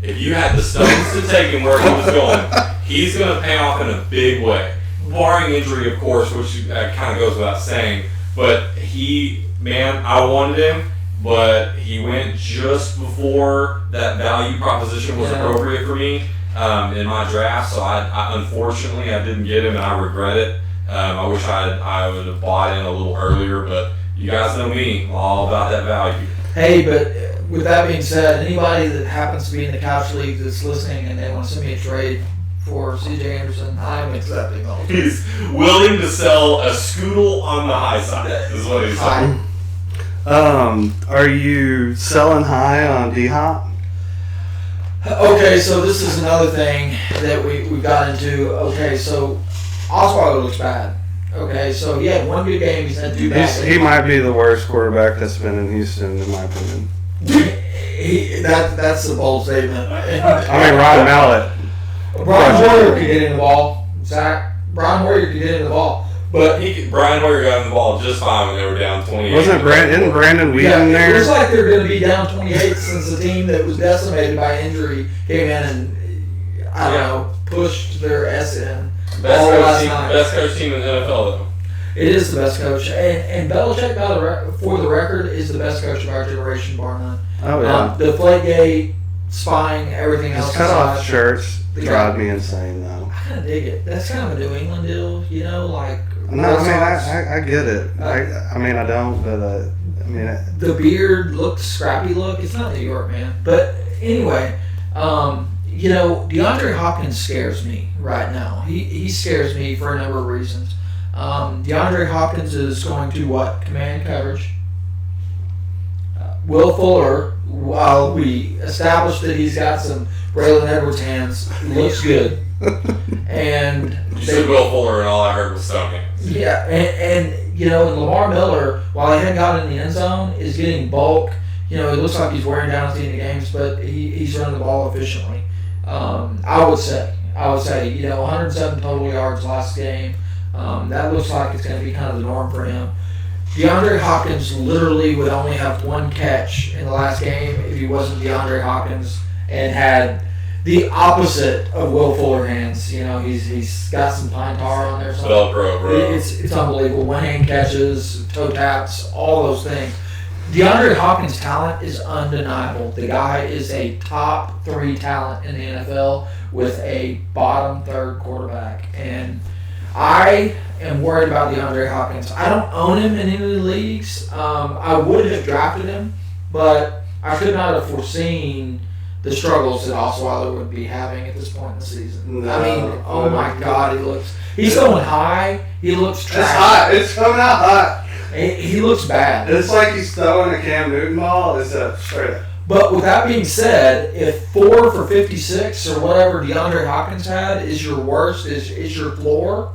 if you had the stones to take him where he was going, he's going to pay off in a big way. Barring injury, of course, which kind of goes without saying, but I wanted him, but he went just before that value proposition was appropriate for me. in my draft, so I unfortunately I didn't get him, and I regret it. I wish I would have bought in a little earlier, but you guys know me, I'm all about that value. Hey, but with that being said, anybody that happens to be in the couch league that's listening and they want to send me a trade for C.J. Anderson, I'm accepting all. He's willing to sell a scoodle on the high side, is what he's saying. Are you selling high on D-Hop? Okay, so this is another thing that we got into. Okay, so Osweiler looks bad. Okay, so he had one good game. He's had two bad. He might be the worst quarterback that's been in Houston, in my opinion. That's a bold statement. I mean, Ron Mallett. Brian Hoyer could get in the ball. Zach, Brian Hoyer could get in the ball. But Brian Hoyer got in the ball just fine when they were down 28. Isn't Brandon Whedon there? It looks like they're going to be down 28 since the team that was decimated by injury came in and, I don't know, pushed their S in. Best coach team in the NFL, though. It is the best coach. And Belichick, for the record, is the best coach of our generation, bar none. Oh, yeah. The Deflategate, spying, everything else. His cut-off shirts drive me insane, though. I kind of dig it. That's kind of a New England deal, you know, like... No, I mean, I get it. I mean, I don't, but, I mean... The beard look, scrappy look. It's not New York, man. But anyway, you know, DeAndre Hopkins scares me right now. He scares me for a number of reasons. DeAndre Hopkins is going to what? Command coverage. Will Fuller, while we established that he's got some Braylon Edwards hands, looks good. And you said Will Fuller, and all I heard was stone hands. Yeah, and you know, and Lamar Miller, while he hadn't gotten in the end zone, is getting bulk. You know, it looks like he's wearing down at the end of games, but he's running the ball efficiently. I would say, you know, 107 total yards last game. That looks like it's going to be kind of the norm for him. DeAndre Hopkins literally would only have one catch in the last game if he wasn't DeAndre Hopkins and had the opposite of Will Fuller hands. You know, he's got some pine tar on there. Velcro, bro. It's unbelievable. One hand catches, toe taps, all those things. DeAndre Hopkins' talent is undeniable. The guy is a top 3 talent in the NFL with a bottom 3rd quarterback. And I am worried about DeAndre Hopkins. I don't own him in any of the leagues. I would have drafted him, but I could not have foreseen the struggles that Osweiler would be having at this point in the season. No, I mean, oh my God, he's going high. He looks trash. It's hot. It's coming out hot. He looks bad. It's like he's throwing a Cam Newton ball. It's a straight up. But with that being said, if 4 for 56 or whatever DeAndre Hopkins had is your worst, is your floor,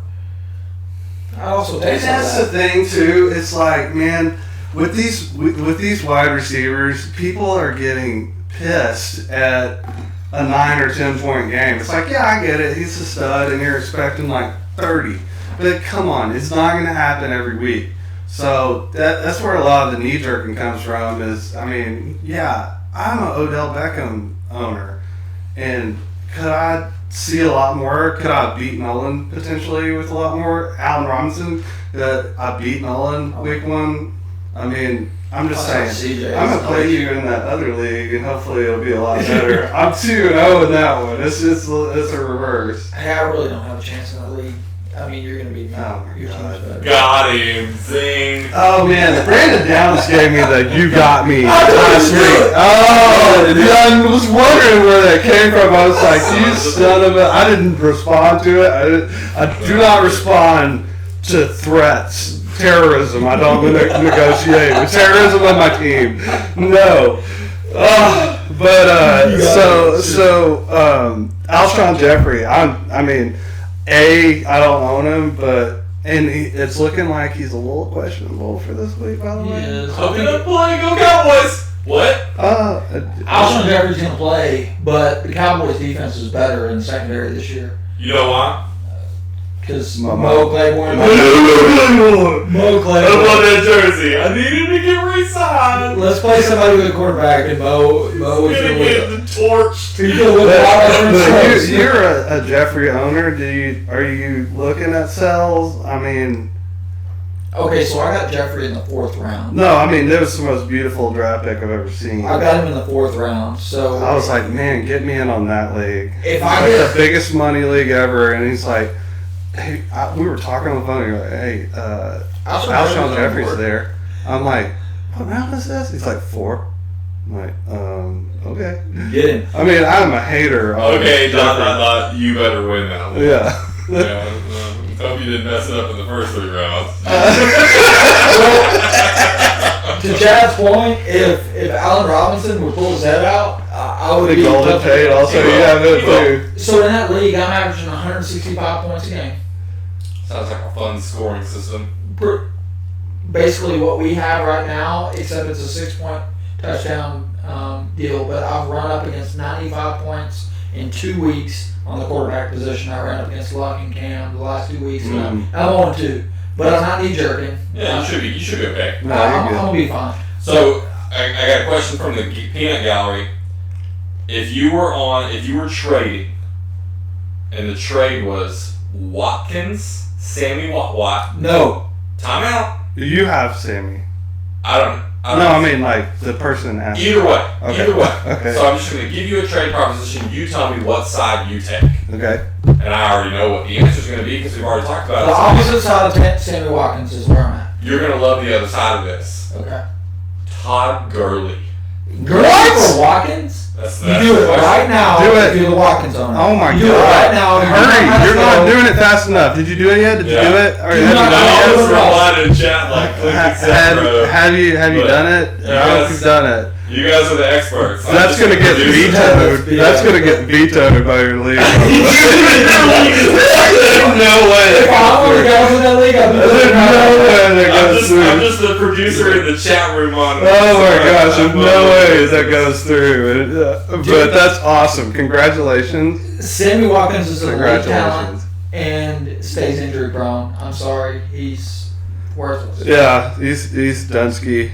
I also take And that's the thing too. It's like, man, with these wide receivers, people are getting pissed at a 9 or 10 point game. It's like, yeah, I get it. He's a stud, and you're expecting like 30. But come on, it's not going to happen every week. So that's where a lot of the knee jerking comes from. Is, I mean, yeah, I'm an Odell Beckham owner, and could I see a lot more? Could I beat Nolan potentially with a lot more? Allen Robinson, I beat Nolan week 1. I mean, I'm just saying, I'm going to play you in that other league, and hopefully it'll be a lot better. I'm 2-0 in that one. It's a reverse. Hey, I really don't have a chance in that league. I mean, you're going to beat me. Oh, my Your God. team's better. Got him, zing. Oh, man, Brandon Downs gave me the "you got me" last week. Oh, I was wondering where that came from. I was like, you son of a... I didn't respond to it. I do not respond to threats. Terrorism. I don't negotiate with terrorism on my team. No. Alshon Jeffrey. I mean, I don't own him, but it's looking like he's a little questionable for this week. By the way, Yes. Hope you don't play. Go Cowboys. What? Alshon Jeffrey's going to play, but the Cowboys' defense is better in the secondary this year. You know why? Because Mo Claiborne. I love that jersey. I need him to get re-signed. Let's play somebody with a quarterback, and Mo is Gonna going to get win. the torch. He's going to win. You're a Jeffrey owner. Are you looking at sells? I mean, Okay, so I got Jeffrey in the 4th round. No, I mean, that was the most beautiful draft pick I've ever seen. I got him in the 4th round. So I was like, man, get me in on that league. If It's I like get- the biggest money league ever, and he's like, hey, we were talking on the phone. You're like, hey, Alshon Jeffrey's there. I'm like, what round is this? He's like 4. I'm like, okay. Get him. I mean, I'm a hater. Of Okay, Jeffrey. you better win that one. Yeah. Yeah, hope you didn't mess it up in the first 3 rounds. To Chad's point, if Allen Robinson would pull his head out, I would The be Golden tough. Tate also, He will. yeah, that He will. too. So in that league, I'm averaging 165 points a game. Sounds like a fun scoring system. Basically what we have right now, except it's a 6-point touchdown deal. But I've run up against 95 points in 2 weeks on the quarterback position. I ran up against Luck and Cam the last 2 weeks. And I'm 0-2, but I'm not knee-jerking. Yeah, you should be okay. No, I'm you're gonna be fine. So I got a question from the peanut gallery. If you were trading, and the trade was Watkins, Sammy Watt, No. timeout. good. You have Sammy. I don't No, know. I mean, like, the person asked. Either way. Okay. Either way. Okay. So I'm just going to give you a trade proposition. You tell me what side you take. Okay. And I already know what the answer is going to be because we've already talked The about it. opposite side of Sammy Watkins is where I'm at. You're going to love the other side of this. Okay. Todd Gurley. For Watkins? That's You do it right now. Do it. If you're the Watkins owner. Oh my you god. do it right now. Hurry. You're not doing it fast enough. Did you do it yet? Did you do it? Or Do have not you I done it always yet? reply to chat like click accept, bro. Have you But done it? you I don't know if guys- you've done it. You guys are the experts. I'm That's just gonna the get producer. vetoed. That's gonna get vetoed by your league. No If way. I'm one of the guys in that league, I'd be There's looking no around. way that I'm goes just through. the producer in the chat room on. Oh my gosh, there's no way that goes through. But that's awesome. Congratulations. Sammy Watkins is a elite talent Congratulations. and stays injury prone. I'm sorry, he's worthless. Yeah, he's Dunsky.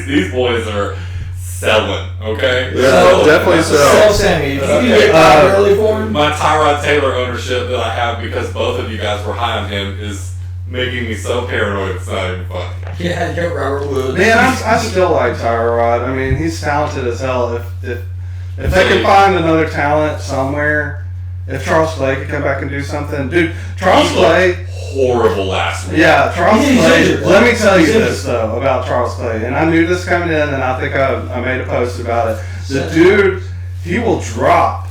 These boys are selling, okay? Yeah, Selling. definitely so. Sell Sammy. If you can get Todd early for him, My Tyrod Taylor ownership that I have because both of you guys were high on him is making me so paranoid it's not even funny. yeah, get Robert Woods. Man, I still like Tyrod. I mean, he's talented as hell. If they can find another talent somewhere, if Charles Clay could come back and do something, dude. Charles He looked Clay. horrible last week. Yeah, Charles He's Clay. injured. Let me tell you He's this though about Charles Clay, and I knew this coming in, and I think I made a post about it. The dude, he will drop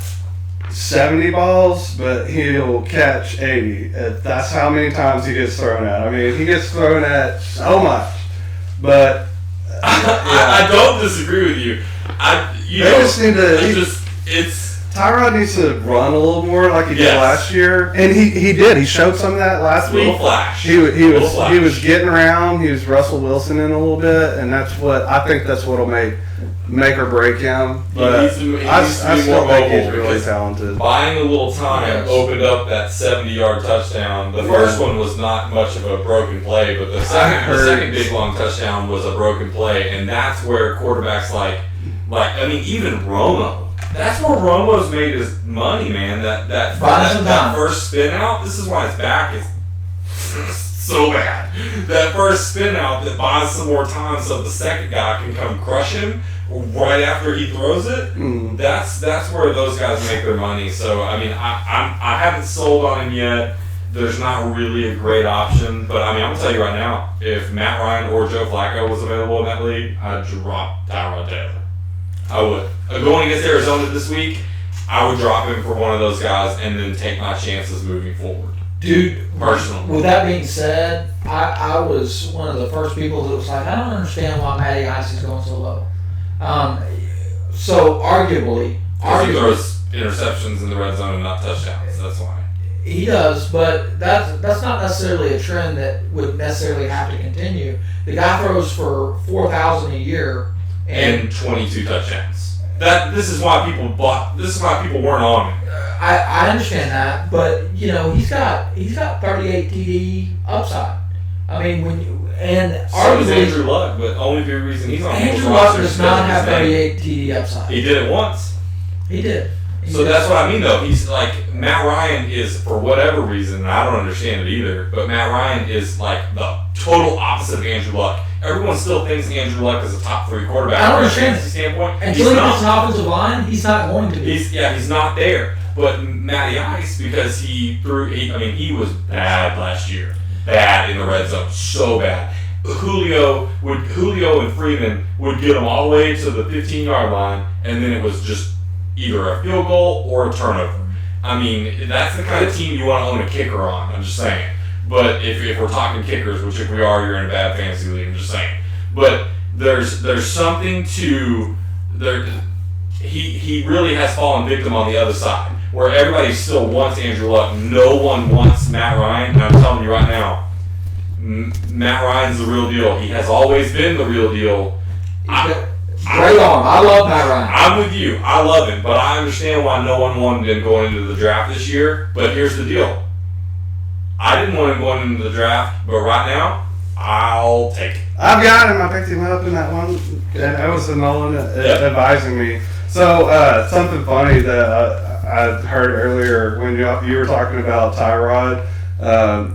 70 balls, but he'll catch 80. That's how many times he gets thrown at. I mean, he gets thrown at so much, but I don't disagree with you. They just need to- It's Tyrod needs to run a little more like he did Yes. last year, and he did. He showed some of that last a little week. flash. He Little was flash. he was getting around. He was Russell Wilson in a little bit, and that's what I think. That's what'll make or break him. But needs to be I more still think he's mobile really because talented. Buying a little time Yes. opened up that 70-yard touchdown. The first one was not much of a broken play, but the second big long touchdown was a broken play, and that's where quarterbacks like I mean even Romo. That's where Romo's made his money, man. That first spin out. This is why his back is so bad. That first spin out that buys some more time so the second guy can come crush him right after he throws it. That's where those guys make their money. So I mean, I haven't sold on him yet. There's not really a great option, but I mean, I'm gonna tell you right now, if Matt Ryan or Joe Flacco was available in that league, I'd drop Tyrod Taylor. I would. Going against Arizona this week, I would drop him for one of those guys and then take my chances moving forward. Dude, Personally. with that being said, I was one of the first people that was like, I don't understand why Matty Ice is going so low. So arguably, He throws interceptions in the red zone and not touchdowns. That's why. he does, but that's not necessarily a trend that would necessarily have to continue. The guy throws for 4,000 a year, And 22 touchdowns. This is why people weren't on him. I understand that, but you know he's got 38 TD upside. I mean So does arguably Andrew Luck, but only for the reason he's on people's Andrew Luck rosters does not because have of his name. 38 TD upside. He did it once. He did. So that's what I mean, though. He's like, Matt Ryan is, for whatever reason, and I don't understand it either, but Matt Ryan is like the total opposite of Andrew Luck. Everyone still thinks Andrew Luck is a top 3 quarterback I don't from a understand. fantasy standpoint. Until he gets an offensive line, he's not going to be. He's not there. But Matty Ice, because he was bad last year. Bad in the red zone. So bad. Julio and Freeman would get him all the way to the 15-yard line, and then it was just either a field goal or a turnover. I mean, that's the kind of team you want to own a kicker on. I'm just saying. But if we're talking kickers, which if we are, you're in a bad fantasy league. I'm just saying. But there's something to there. He really has fallen victim on the other side, where everybody still wants Andrew Luck. No one wants Matt Ryan. And I'm telling you right now, Matt Ryan's the real deal. He has always been the real deal. Great arm. I love Matt Ryan. I'm with you. I love him, but I understand why no one wanted him going into the draft this year. But here's the deal. I didn't want him going into the draft, but right now, I'll take it. I've got him. I picked him up in that one. And that was Nolan advising me. So something funny that I heard earlier when you were talking about Tyrod,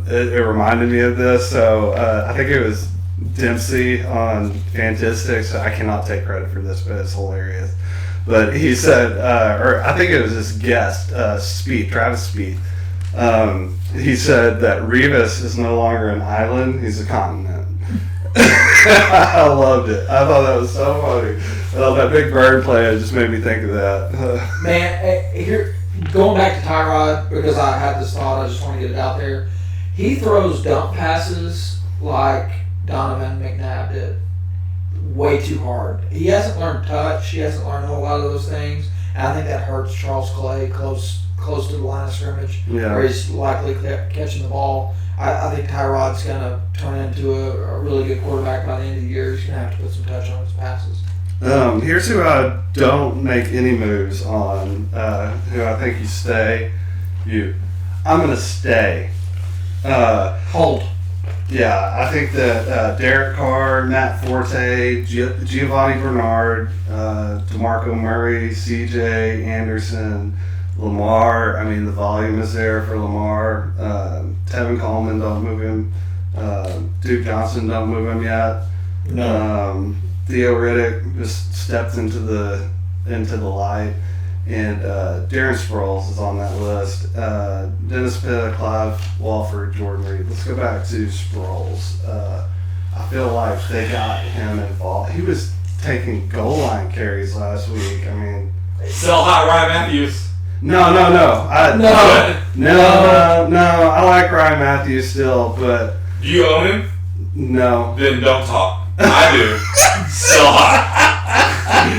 it reminded me of this. So I think it was Dempsey on Fantastics. I cannot take credit for this, but it's hilarious. But he said, or I think it was his guest, Travis Speed. He said that Revis is no longer an island; he's a continent. I loved it. I thought that was so funny. That Big Bird play just made me think of that. Man, here going back to Tyrod, because I had this thought, I just want to get it out there. He throws dump passes like Donovan McNabb did, way too hard. He hasn't learned touch. He hasn't learned a whole lot of those things, and I think that hurts Charles Clay close to the line of scrimmage, where he's likely catching the ball. I think Tyrod's going to turn into a really good quarterback by the end of the year. He's going to have to put some touch on his passes. Here's who I don't make any moves on, who I think you stay. I'm going to stay. Hold. Yeah, I think that Derek Carr, Matt Forte, Giovanni Bernard, DeMarco Murray, CJ Anderson, Lamar, I mean, the volume is there for Lamar. Tevin Coleman, don't move him. Duke Johnson, don't move him yet. No. Theo Riddick just stepped into the light. And Darren Sproles is on that list. Dennis Pitta, Clive Walford, Jordan Reed. Let's go back to Sproles. I feel like they got him involved. He was taking goal line carries last week. I mean, Sell high Ryan Matthews. No. I like Ryan Matthews still, but Do you own him? no. Then don't talk. I do. Sell high.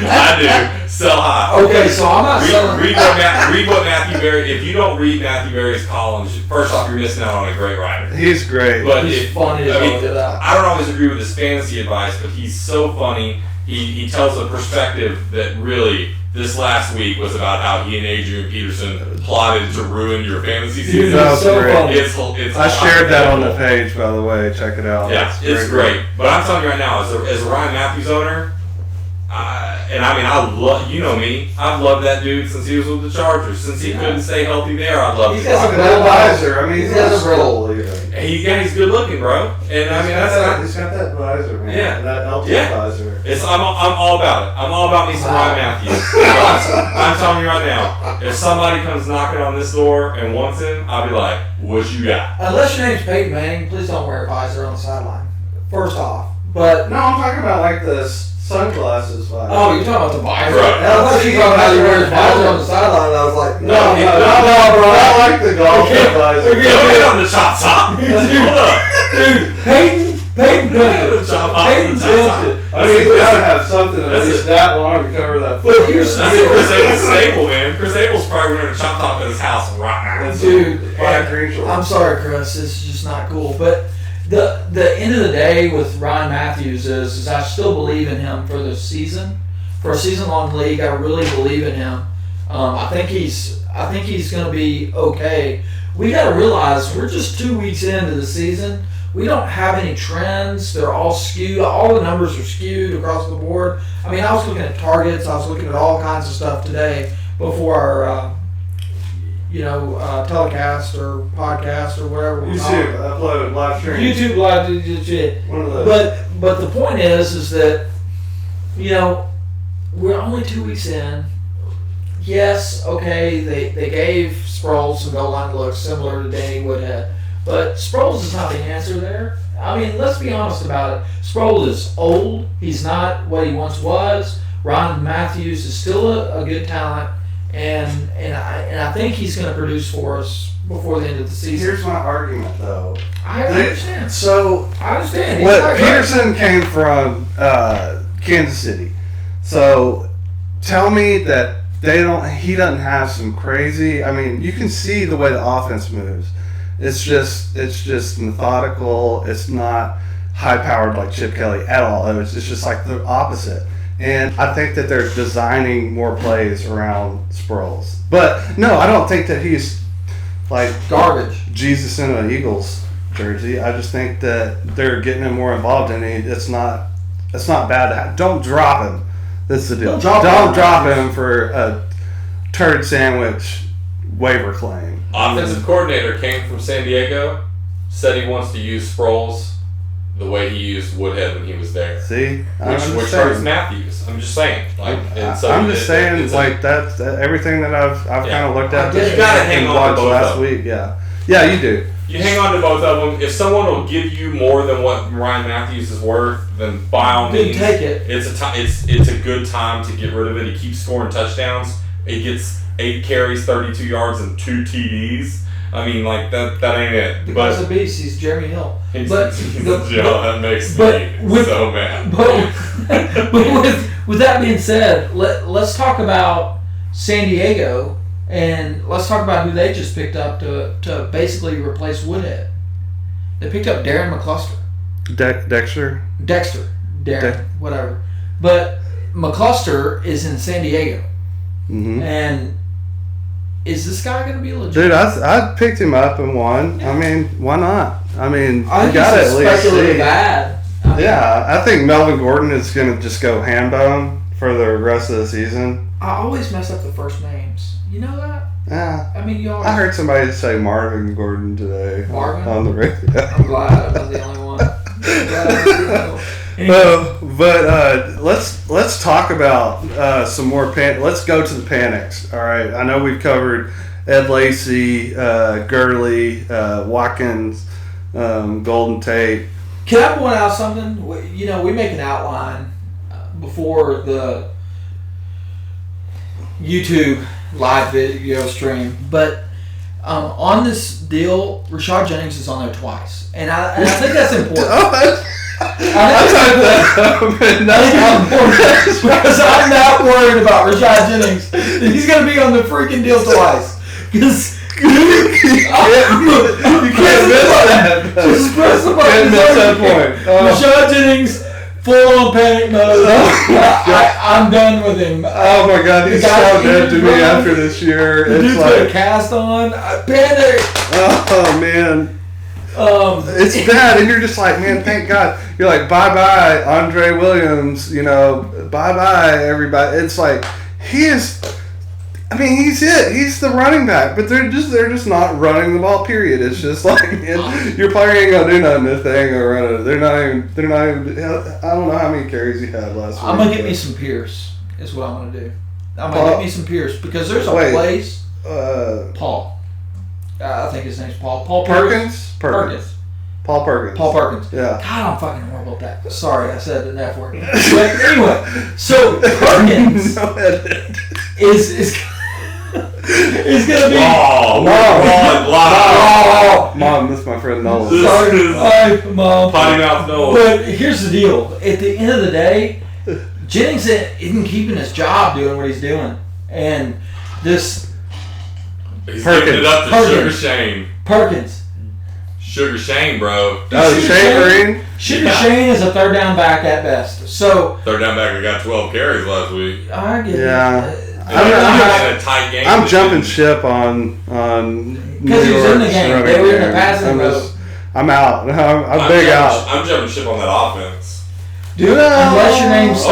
I do. Sell high. Okay, so I'm not selling. Read what Matthew Berry. If you don't read Matthew Berry's columns, first off, you're missing out on a great writer. He's great. But He's funny as all get out. I don't always agree with his fantasy advice, but he's so funny. He tells a perspective that really this last week was about how he and Adrian Peterson plotted to ruin your fantasy season. That was so great. funny. It's I shared that on the page, by the way. Check it out. Yeah, it's great. But I'm telling you right now, as a Ryan Matthews owner, I love, you know me, I've loved that dude since he was with the Chargers. Since he couldn't stay healthy there, I loved He's him. got some That visor. I mean, he's got a Sproles. He's good looking, bro. And I mean, he's got that visor, man. Yeah. That LT visor. I'm all about it. I'm all about me some Ryan Matthews. I'm telling you right now, if somebody comes knocking on this door and wants him, I'll be like, what you got? Unless your name's Peyton Manning, please don't wear a visor on the sideline. First off. But No, I'm talking about like this sunglasses visor. oh, you're talking about the visor? Right. I thought you were talking about he wears visor on the sideline. And I was like, No, bro. I like the golf visor. Don't get on the chop top. Hold up. Dude, Peyton Chop top. Peyton's into it. I mean, we gotta have something at least that long to cover that. But here's That's a Chris Abel staple, man. Chris Abel's probably wearing a chop top at his house right now. Dude, Fire green shorts. I'm sorry, Chris. It's just not cool. But the end of the day with Ryan Matthews is I still believe in him for the season, for a season-long league. I really believe in him. I think he's going to be okay. We got to realize we're just 2 weeks into the season. We don't have any trends. They're all skewed. All the numbers are skewed across the board. I mean, I was looking at targets. I was looking at all kinds of stuff today. before our telecast or podcast or whatever. YouTube upload live stream. YouTube live shit. One of those. But the point is that we're only 2 weeks in. Yes, okay, they gave Sproles some goal line looks similar to Danny Woodhead, but Sproles is not the answer there. I mean, let's be honest about it. Sproles is old. He's not what he once was. Ron Matthews is still a good talent, and I think he's going to produce for us before the end of the season. Here's my argument, though. I understand. So I understand. what Peterson came from Kansas City. So tell me that he doesn't have some crazy. I mean, you can see the way the offense moves. It's just methodical. It's not high powered like Chip Kelly at all. It's just like the opposite. And I think that they're designing more plays around Sproles. But no, I don't think that he's like garbage. Jesus in an Eagles jersey. I just think that they're getting him more involved, and it's not bad to have. Don't drop him. That's the deal. Don't drop him for a turd sandwich waiver claim. Offensive coordinator came from San Diego, said he wants to use Sproles the way he used Woodhead when he was there. See? Which hurts Matthews. I'm just saying. That's everything that I've kind of looked at. You got to hang on to both last week. Yeah, you do. You hang on to both of them. If someone will give you more than what Ryan Matthews is worth, then by all means, take it. It's a good time to get rid of it. He keeps scoring touchdowns. He gets 8 carries, 32 yards, and 2 TDs. I mean, like that ain't it. Because the beast, he's Jeremy Hill. That makes me so mad. But with that being said, let's talk about San Diego. And let's talk about who they just picked up to basically replace Woodhead. They picked up Darren McCluster. Dexter. Whatever. But McCluster is in San Diego. Mm-hmm. And is this guy going to be legit? Dude, I picked him up and won. I mean, why not? I mean, I think got it's at least speculative bad. I think Melvin Gordon is going to just go ham bone for the rest of the season. I always mess up the first names. You know that? Yeah. I mean, I heard somebody say Marvin Gordon today. Marvin? On the radio. I'm glad I'm not the only one. But let's talk about some more let's go to the panics. All right. I know we've covered Ed Lacy, Gurley, Watkins, Golden Tate. Can I point out something? We make an outline before the YouTube live video stream, but on this deal, Rashad Jennings is on there twice, and I think that's important. Because I'm not worried about Rashad Jennings. He's going to be on the freaking deal twice. Because you can't miss that. Just press the button. Can't miss that point. Rashad Jennings, full on panic mode. I'm done with him. Oh my God, he's so dead to me after this year. The dude's got a cast on. Panic. Oh man. It's bad, and you're just like, man, thank God. You're like, bye Andre Williams, bye everybody. It's like he's it. He's the running back, but they're just not running the ball. Period. It's just like your player ain't gonna do nothing if they ain't gonna run it. They're not even. I don't know how many carries he had last week. I'm gonna get me some Pierce. Is what I'm gonna do. I'm gonna get me some Pierce because there's a place. Paul. I think his name's Paul. Paul Perkins. Paul Perkins. Yeah. God, I'm fucking horrible at that. Sorry, I said an F word. But anyway, so Perkins is gonna be. Mom, this is my friend Nolan. Sorry, Mom. Potty mouth Nolan. But here's the deal. At the end of the day, Jennings isn't keeping his job doing what he's doing, and this. He's giving it up to Sugar Shane. Perkins. Sugar Shane, bro. Shane Green? Shane is a third down back at best. So third down back, I got 12 carries last week. I get it. A tight game. I'm jumping ship on because he's in the game. They were in the passing mode. I'm out. I'm big out. I'm jumping ship on that offense. Dude, unless your name's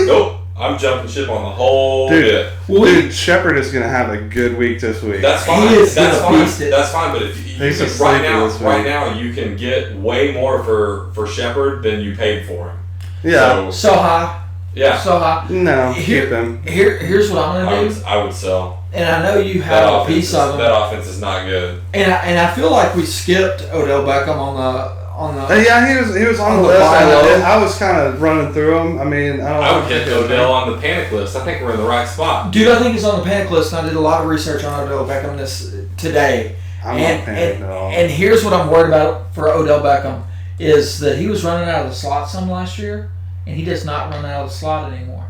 Nope. I'm jumping ship on the whole Dude, bit. Dude, Shepard is gonna have a good week this week. That's fine. He is That's gonna fine. beast it. That's fine. But if you He's can, asleep this week. right now, you can get way more for Shepard than you paid for him. Yeah. So high. Yeah. So high. No, Here- keep him. Here's what I'm gonna do. I would sell. And I know you That have a offense, piece of him. that offense is not good. And I feel like we skipped Odell Beckham on the Yeah, he was on the the list. buy low. I was kind of running through him. I mean, I would get Odell on the panic list. I think we're in the right spot. Dude, I think he's on the panic list, and I did a lot of research on Odell Beckham today. I'm and, not panicked at all. and here's what I'm worried about for Odell Beckham is that he was running out of the slot some last year, and he does not run out of the slot anymore.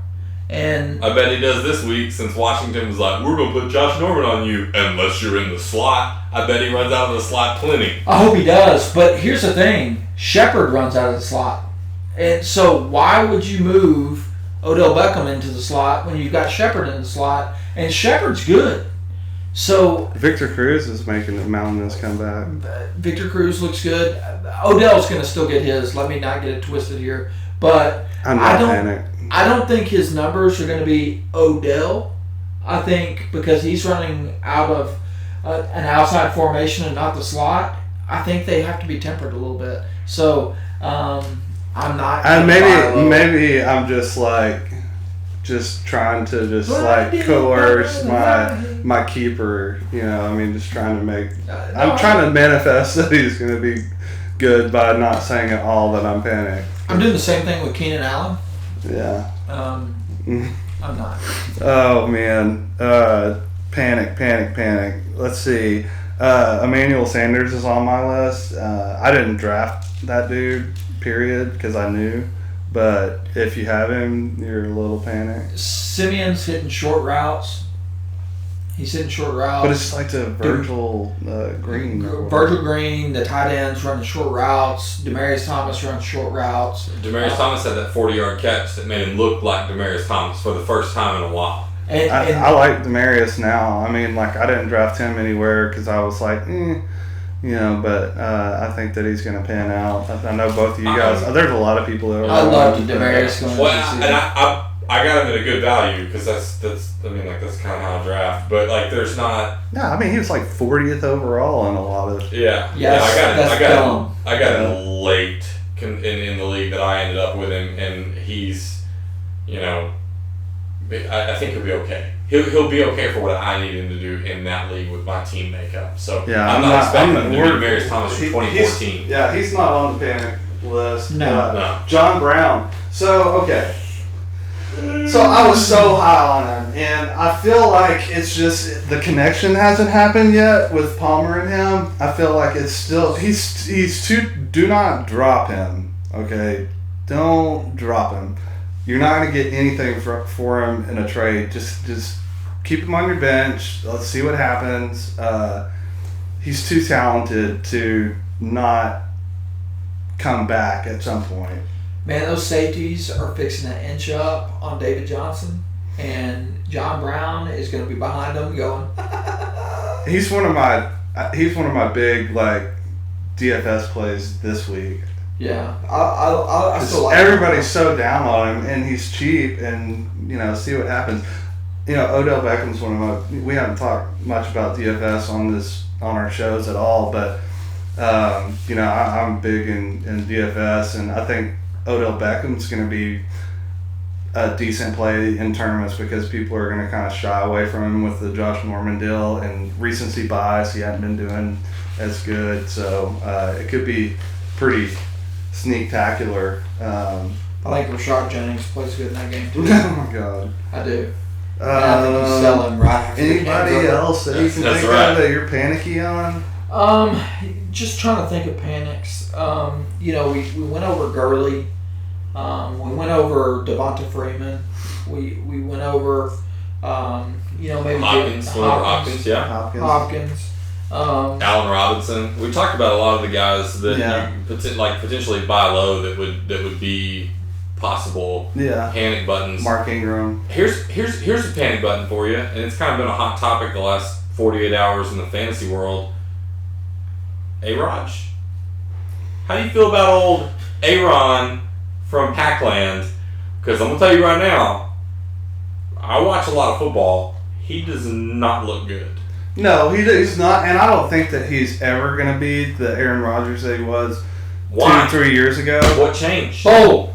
And I bet he does this week since Washington was like, we're going to put Josh Norman on you unless you're in the slot. I bet he runs out of the slot plenty. I hope he does. But here's the thing. Shepard runs out of the slot. And so why would you move Odell Beckham into the slot when you've got Shepard in the slot? And Shepard's good. So Victor Cruz is making a mountainous comeback. Victor Cruz looks good. Odell's going to still get his. Let me not get it twisted here. But I'm not panicked. I don't think his numbers are going to be Odell. I think because he's running out of an outside formation and not the slot, I think they have to be tempered a little bit. So I'm not. And maybe I'm just trying to coerce my keeper. You know, I mean, just trying to make. I'm trying to manifest that he's going to be good by not saying at all that I'm panicked. I'm doing the same thing with Keenan Allen. Yeah. I'm not. Oh man, panic. Let's see. Emmanuel Sanders is on my list. I didn't draft that dude, period, because I knew. But if you have him, you're a little panicked. Simeon's hitting short routes. He's hitting short routes. But it's like the Virgil Green. Virgil Green, the tight ends running short routes. Demaryius Thomas runs short routes. Demaryius Thomas had that 40-yard catch that made him look like Demaryius Thomas for the first time in a while. I like Demaryius now. I mean, like, I didn't draft him anywhere because I was like, but I think that he's going to pan out. I know both of you guys. There's a lot of people that are. I love Demaryius going. Well, and I got him at a good value because that's kind of how I draft. But like, there's not. No, I mean, he was like 40th overall in a lot of. Yeah. I got him late in the league that I ended up with him, and he's, I think he'll be okay. He'll be okay for what I need him to do in that league with my team makeup. So yeah, I'm not expecting him to be Demaryius Thomas for 2014. He's not on the panic list. No. John Brown. So, okay. So I was so high on him, and I feel like it's just the connection hasn't happened yet with Palmer and him. I feel like it's still he's too. Do not drop him, okay? Don't drop him. You're not gonna get anything for him in a trade. Just keep him on your bench. Let's see what happens. He's too talented to not come back at some point. Man, those safeties are fixing to inch up on David Johnson, and John Brown is going to be behind them going. He's one of my big like DFS plays this week. Yeah, I still like everybody's so down on him, and he's cheap, and see what happens. Odell Beckham's one of my. We haven't talked much about DFS on our shows at all, but I'm big in DFS, and I think Odell Beckham's going to be a decent play in tournaments because people are going to kind of shy away from him with the Josh Norman deal and recency bias. He hadn't been doing as good, so it could be pretty sneak-tacular. I think Rashad Jennings plays good in that game too. Oh my God, I do. I think you sell him right after anybody else that you can think of that you're panicky on? Just trying to think of panics. We went over Gurley. We went over Devonta Freeman. We went over, maybe Hopkins, yeah. Hopkins. Allen Robinson. We talked about a lot of the guys that you potentially buy low that would be possible panic buttons. Mark Ingram. Here's a panic button for you, and it's kind of been a hot topic the last 48 hours in the fantasy world. A-Raj. How do you feel about old Aaron from Packland? Because I'm going to tell you right now, I watch a lot of football. He does not look good. No, he's not, and I don't think that he's ever going to be the Aaron Rodgers that he was 2-3 years ago. What changed? Bold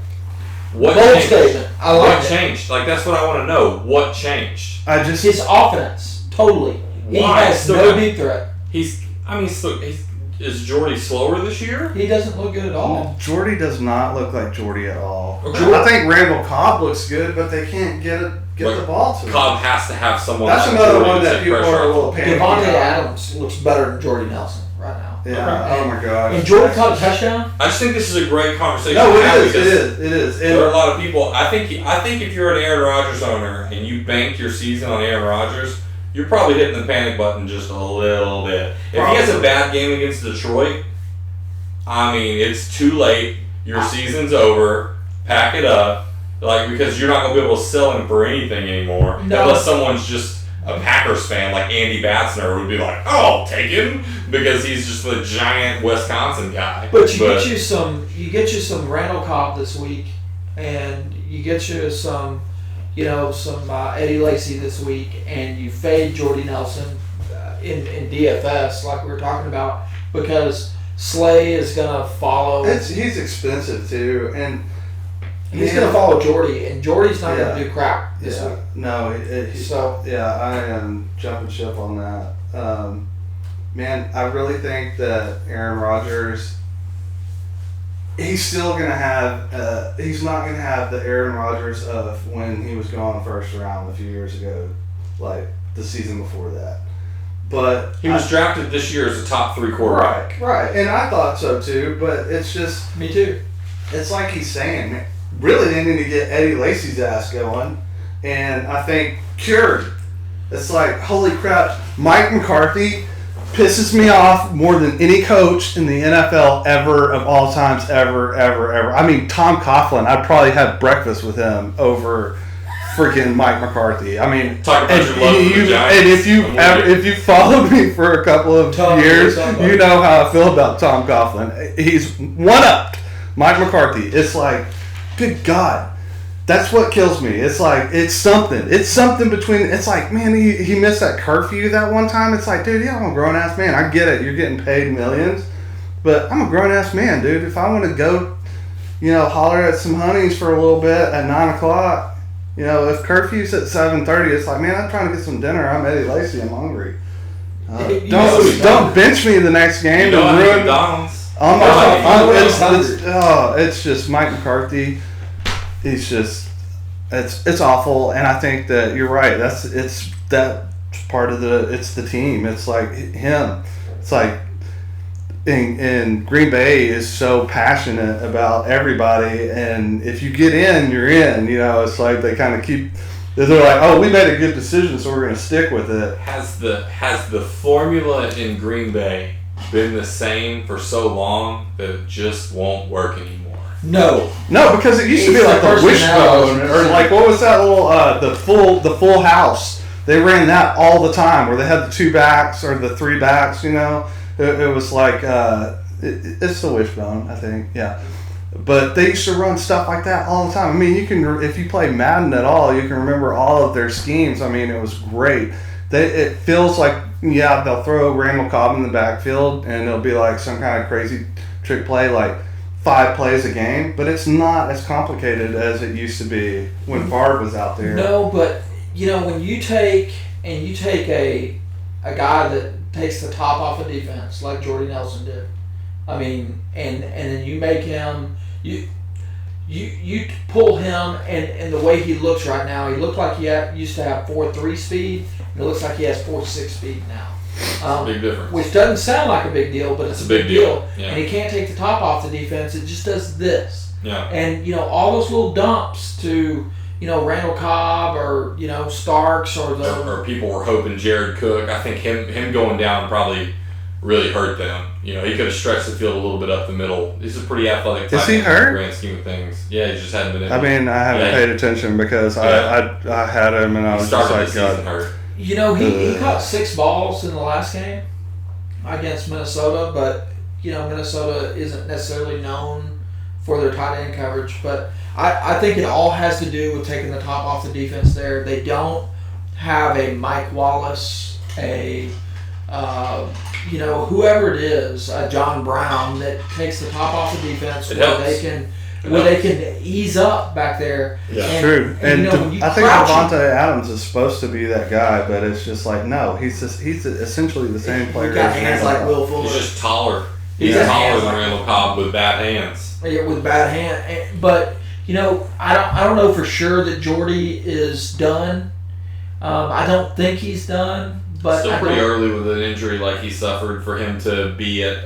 Changed? statement. I like What changed? Like, that's what I want to know. What changed? his offense. Totally. He Why? has no deep threat. Is Jordy slower this year? He doesn't look good at all. Jordy does not look like Jordy at all. Okay. I think Randall Cobb looks good, but they can't get the ball to him. Cobb has to have someone. That's like another Jordy one to that take people pressure are a off. little panicky Devontae about. Adams looks better than Jordy Nelson right now. Yeah. Oh my gosh. And Jordy caught a touchdown. I just think this is a great conversation. No, to have it because is. It is. There are a lot of people. I think if you're an Aaron Rodgers owner and you bank your season on Aaron Rodgers, you're probably hitting the panic button just a little bit. If he has a bad game against Detroit, I mean, it's too late. Your season's over. Pack it up. Because you're not going to be able to sell him for anything anymore. No. Unless someone's just a Packers fan like Andy Batzner would be like, oh, take him because he's just a giant Wisconsin guy. But you get you some Randall Cobb this week, and you get you some Eddie Lacy this week, and you fade Jordy Nelson in DFS like we were talking about because Slay is gonna follow. He's expensive too, and he's gonna follow Jordy, and Jordy's not gonna do crap this week. No, I am jumping ship on that. Man, I really think that Aaron Rodgers, he's still going to have, he's not going to have the Aaron Rodgers of when he was gone first round a few years ago, like the season before that. But he was drafted this year as a top 3 quarterback. Right, and I thought so too, but it's just... Me too. It's like he's saying, man, really they need to get Eddie Lacy's ass going, and I think cured. It's like, holy crap, Mike McCarthy pisses me off more than any coach in the NFL ever, of all times, ever. I mean, Tom Coughlin, I'd probably have breakfast with him over freaking Mike McCarthy. I mean, talk about your love for the Giants. And if you followed me for a couple of years, you know how I feel about Tom Coughlin. He's one-upped Mike McCarthy. It's like, good God. That's what kills me. It's like, it's something. It's something between, it's like, man, he missed that curfew that one time. It's like, dude, yeah, I'm a grown-ass man. I get it. You're getting paid millions. But I'm a grown-ass man, dude. If I want to go, holler at some honeys for a little bit at 9 o'clock, if curfew's at 7:30, it's like, man, I'm trying to get some dinner. I'm Eddie Lacy. I'm hungry. Don't bench me the next game and ruin McDonald's. It's just Mike McCarthy. He's just, it's awful, and I think that you're right. It's part of it's the team. It's like him. It's like in Green Bay is so passionate about everybody, and if you get in, you're in. It's like they kind of keep. They're like, oh, we made a good decision, so we're going to stick with it. Has the formula in Green Bay been the same for so long that it just won't work anymore? No, because it used to be like the wishbone, or like what was that little the full house? They ran that all the time, where they had the 2 backs or the 3 backs. It was like it's the wishbone, I think. Yeah, but they used to run stuff like that all the time. I mean, you can, if you play Madden at all, you can remember all of their schemes. I mean, it was great. It feels like, they'll throw Randall Cobb in the backfield, and it'll be like some kind of crazy trick play, like 5 plays a game, but it's not as complicated as it used to be when Favre was out there. No, but when you take a guy that takes the top off of defense like Jordy Nelson did, I mean, and then you make him you pull him, and the way he looks right now, he looked like he used to have 4.3 speed, and it looks like he has 4.6 speed now. Big difference. Which doesn't sound like a big deal, but it's a big deal. Yeah. And he can't take the top off the defense. It just does this. Yeah. And, all those little dumps to, Randall Cobb or, Starks or people were hoping Jared Cook. I think him going down probably really hurt them. He could have stretched the field a little bit up the middle. He's a pretty athletic type. Is he hurt? In the grand scheme of things. Yeah, he just hadn't been able. I mean, I haven't paid attention because I had him and I was just like, God. Hurt. He caught 6 balls in the last game against Minnesota, but Minnesota isn't necessarily known for their tight end coverage. But I think it all has to do with taking the top off the defense there. They don't have a Mike Wallace, whoever it is, John Brown, that takes the top off the defense where they can ease up back there. Yeah, true. And I think Devontae Adams is supposed to be that guy, but it's just like, no, he's essentially the same player. He's got hands like Will Fuller. He's just taller. He's taller than Randall Cobb with bad hands. Yeah, with bad hands. But I don't know for sure that Jordy is done. I don't think he's done. But still pretty early with an injury like he suffered for him to be at,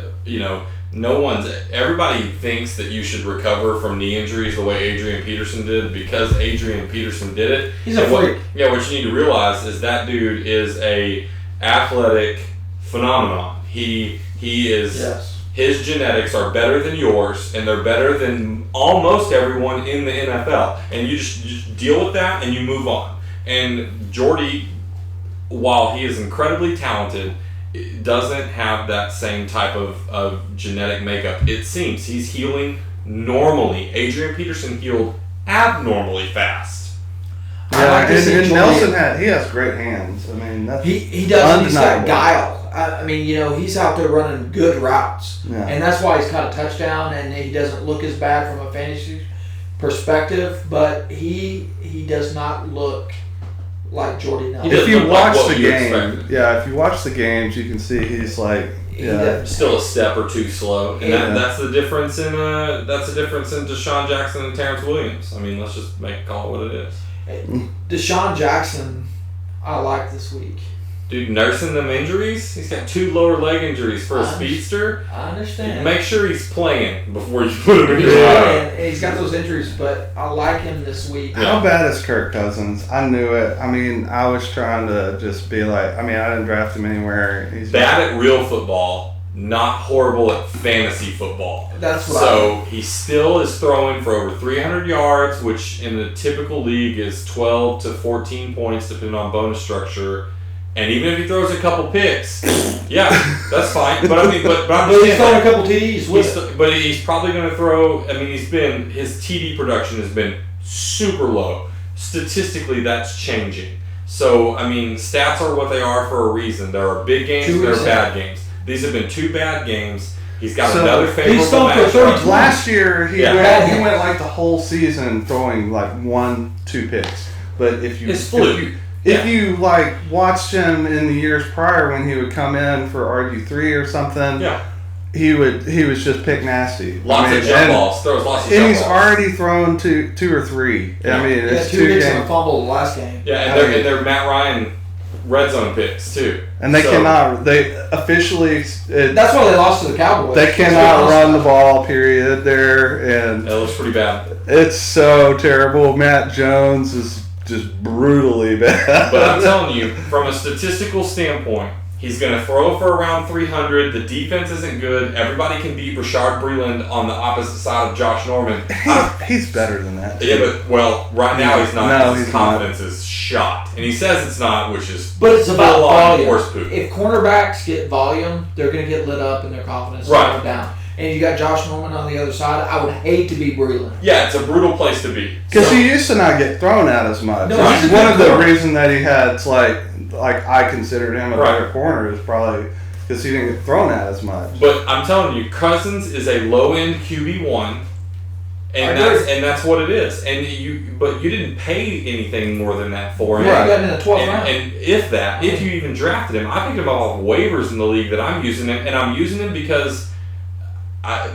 everybody thinks that you should recover from knee injuries the way Adrian Peterson did because Adrian Peterson did it. He's a freak. What you need to realize is that dude is a athletic phenomenon. He is, yes. His genetics are better than yours, and they're better than almost everyone in the NFL. And you just deal with that and you move on. And Jordy, while he is incredibly talented, doesn't have that same type of genetic makeup. It seems he's healing normally. Adrian Peterson healed abnormally fast. Yeah, and Nelson has great hands. I mean, that's he does. He's got guile. I mean, he's out there running good routes, and that's why he's caught a touchdown. And he doesn't look as bad from a fantasy perspective, but he does not look like Jordy Nelson. If you watch the game, if you watch the games, you can see he's like still a step or two slow, and that's the difference in Deshaun Jackson and Terrence Williams. I mean, let's just call it what it is. Deshaun Jackson, I like this week. Dude, nursing them injuries. He's got 2 lower leg injuries for a speedster. I understand. Make sure he's playing before you put him in the lineup. He's got those injuries, but I like him this week. How bad is Kirk Cousins? I knew it. I mean, I was trying to just be like, I didn't draft him anywhere. He's bad at real football, not horrible at fantasy football. That's what he still is throwing for over 300 yards, which in the typical league is 12 to 14 points, depending on bonus structure. And even if he throws a couple picks, that's fine. But he's throwing a couple TDs but he's probably going to throw. I mean, his TD production has been super low. Statistically, that's changing. So I mean, stats are what they are for a reason. There are big games, and there are bad games. These have been 2 bad games. He's got another favorable matchup. Last year, he went like the whole season throwing like 1-2 picks. But if you watched him in the years prior when he would come in for RG3 or something, he was just pick nasty. Lots of jump balls. Throws lots of jump balls. And he's already thrown 2 or 3. Yeah. I mean, it's 2 picks and a fumble the last game. Yeah, and they're Matt Ryan red zone picks too. And they officially. That's why they lost to the Cowboys. They cannot run the ball, period, there. And it looks pretty bad. It's so terrible. Matt Jones is just brutally bad. But I'm telling you, from a statistical standpoint, he's going to throw for around 300. The defense isn't good. Everybody can beat Rashard Breeland on the opposite side of Josh Norman. He's better than that. Yeah, but right now he's not. No, his confidence is shot. And he says it's not, which is but it's about volume. Horse poop. If cornerbacks get volume, they're going to get lit up and their confidence will go down. And you got Josh Norman on the other side. I would hate to be Breeland. Yeah, it's a brutal place to be. Because he used to not get thrown at as much. No, one of the reasons that he had, like I considered him a better corner is probably because he didn't get thrown at as much. But I'm telling you, Cousins is a low-end QB1, and that's what it is. And you didn't pay anything more than that for him. Yeah, you got him in the 12th round. And if you even drafted him, I picked him up off waivers in the league that I'm using him, and I'm using him because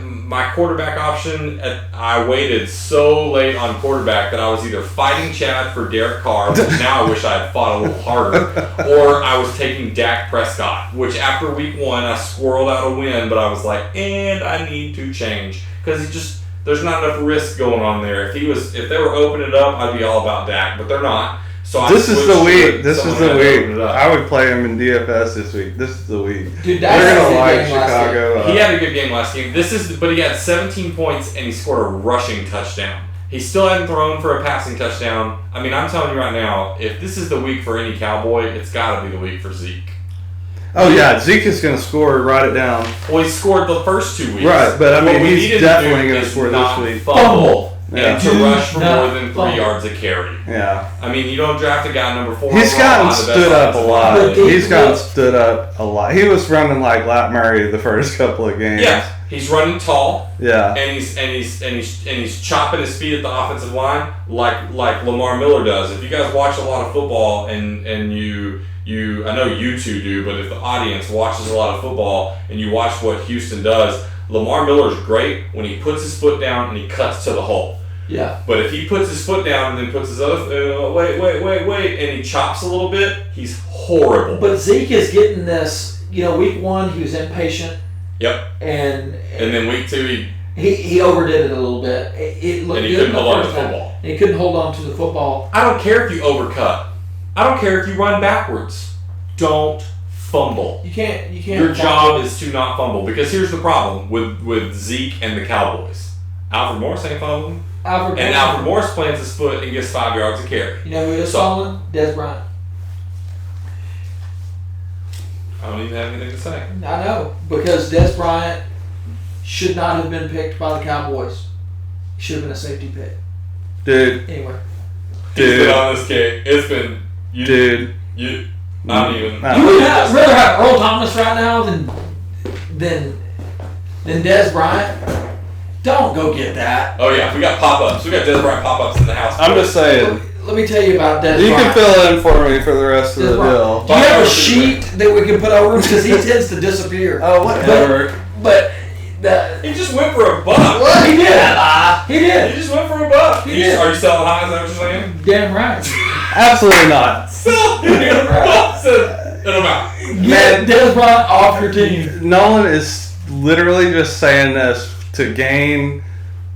my quarterback option, I waited so late on quarterback that I was either fighting Chad for Derek Carr, which now I wish I had fought a little harder, or I was taking Dak Prescott, which after week 1 I squirreled out a win, but I was like, and I need to change because there's not enough risk going on there. If they were opening it up, I'd be all about Dak, but they're not. So this is the week. This is the week. I would play him in DFS this week. This is the week. Dude, they're gonna like Chicago. He had a good game last game. But he had 17 points and he scored a rushing touchdown. He still hadn't thrown for a passing touchdown. I mean, I'm telling you right now, if this is the week for any Cowboy, it's got to be the week for Zeke. Oh yeah, Zeke is going to score. Write it down. Well, he scored the first 2 weeks. Right, but I What mean, we he's needed definitely to do going to is score not this week. fumble Yeah. and to rush for more than 3 Fumble. yards a carry. Yeah. I mean, you don't draft a guy number 4. He's gotten overall, the best stood up a offensive lot. lineman. But He's gotten stood up a lot. He was running like Lat Murray the first couple of games. Yeah, he's running tall. Yeah. And he's chopping his feet at the offensive line like Lamar Miller does. If you guys watch a lot of football and you I know you two do, but if the audience watches a lot of football and you watch what Houston does, Lamar Miller's great when he puts his foot down and he cuts to the hole. Yeah. But if he puts his foot down and then puts his other wait, and he chops a little bit, he's horrible. But Zeke is getting this. Week 1 he was impatient. Yep. And then week 2 he overdid it a little bit. It looked and he good couldn't in the hold on to first half. football. And he couldn't hold on to the football. I don't care if you overcut. I don't care if you run backwards. Don't fumble. You can't. Your job is to not fumble, because here's the problem with Zeke and the Cowboys. Alfred Morris ain't fumbling. Alfred Morris plants his foot and gets 5 yards a carry. You know who is fumbling? Des Bryant. I don't even have anything to say. I know, because Des Bryant should not have been picked by the Cowboys. He should have been a safety pick. Dude. Anyway. He's been on this kick. It's been I don't even. You would rather have Earl Thomas right now than Des Bryant. Don't go get that. Oh yeah, we got pop-ups. We got Des Bryant pop-ups in the house. I'm just saying. Let me tell you about Des You Bryant. can fill in for me for the rest of the deal. Do you have a sheet that we can put over him? Because he tends to disappear. Oh, whatever. But he just went for a buck. Well, he did. He did. He just went for a buck. He did. Are you selling high? Is that what you're saying? Damn right. Absolutely not. Selling bucks and I'm out. Get Des Bryant off your team. Nolan is literally just saying this to gain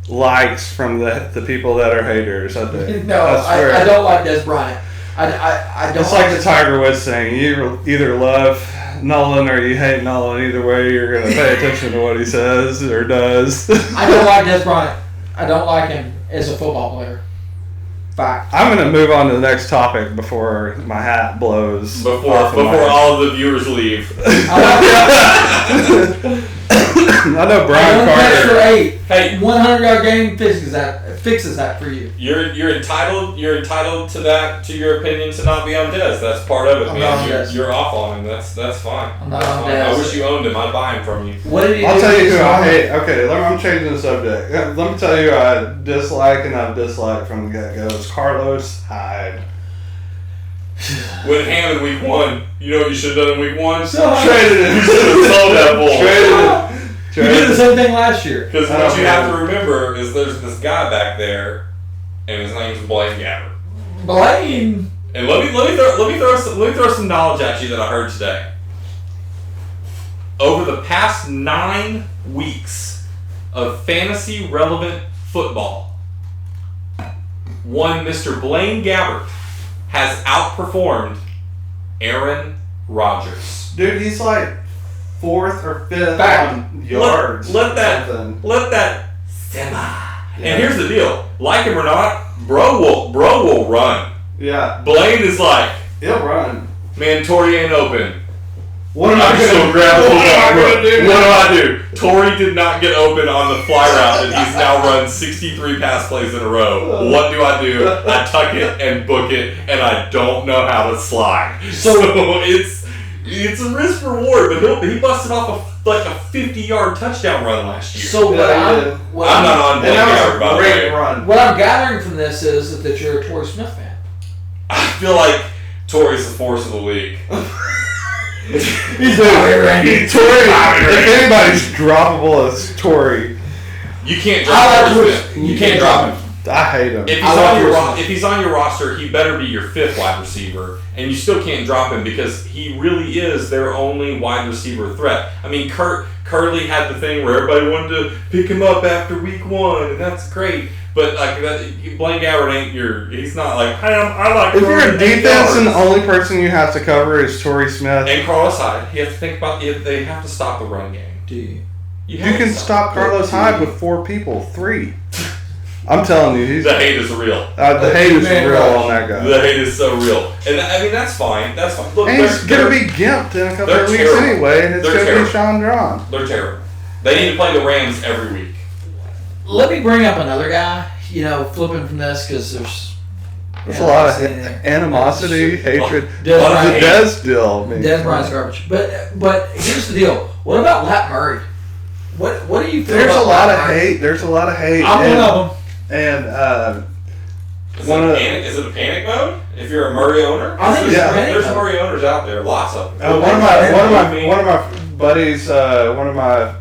likes from the people that are haters. I think. No, I don't like Des Bryant. I don't. It's like the Tiger Woods thing. You either love Nolan or you hate Nolan. Either way, you're going to pay attention to what he says or does. I don't like Des Bryant. I don't like him as a football player. Fact. I'm going to move on to the next topic before my hat blows. Before all of the viewers leave. I know Brian Catch for Carter. 8. Hey, 100-yard game fixes that for you. You're entitled to that, to your opinion, to not be on Des. That's part of it, I'm not on man. Des. You're off on him. That's fine. I'm not That's on fine. Des. I wish you owned him. I'd buy him from you. What did he I'll do tell you this who I summer? hate. Okay, I'm changing the subject. Let me tell you who I dislike and I've disliked from the get-go. It's Carlos Hyde. With him in week 1, you know what you should have done in week 1? Traded him. You should have sold that bull. You did the same thing last year. Because what you have to remember is there's this guy back there, and his name's Blaine Gabbert. Blaine. And let me throw some knowledge at you that I heard today. Over the past 9 weeks of fantasy relevant football, one Mr. Blaine Gabbert has outperformed Aaron Rodgers. Dude, he's like 4th or 5th Fact. on yards. Let that simmer. Yeah. And here's the deal: like him or not, bro will run. Yeah, Blaine is like, he'll run. man, Torrey ain't open. What am I'm I just gonna gonna grab the What am I football. gonna do? What do I do? Torrey did not get open on the fly route, and he's now run 63 pass plays in a row. What do? I tuck it and book it, and I don't know how to slide. So it's a risk reward, but he busted off a 50-yard touchdown run last year. So Yeah, I'm not on Blaine Gabbert, by the way. run. What I'm gathering from this is that you're a Torrey Smith fan. I feel like Torrey's the force of the league. He's Torrey. If anybody's droppable, it's Torrey. You can't I drop like him. Torrey. You can't drop him. I hate him. If he's on your roster, he better be your 5th wide receiver, and you still can't drop him because he really is their only wide receiver threat. I mean, Curley had the thing where everybody wanted to pick him up after week 1, and that's great. But like Blaine Gabbert ain't he's not like, hey, I like. If you're a throwing 8 defense and the yards. only person you have to cover is Torrey Smith, And Carlos Hyde, you have to think about they have to stop the run game. Do you? you can stop Carlos Hyde with 4 people, 3. I'm telling you, The hate is real. The hate is real on that guy. The hate is so real. And I mean, that's fine. That's fine. Look, And he's going to be gimped in a couple of weeks terrible. anyway, and it's going to be terrible. Sean Drawn. They're terrible. They need to play the Rams every week. Let me bring up another guy, flipping from this because There's a lot of animosity, hatred. Des Des deal. Des Bryant's garbage. But here's the deal. What about Lat Murray? What do you feel There's about a lot Lat of Murray? hate. There's a lot of hate. I'm one of them. And Is it a panic mode? If you're a Murray owner, I think it's a panic there's mode. Murray owners out there, lots of them. one of my buddies, one of my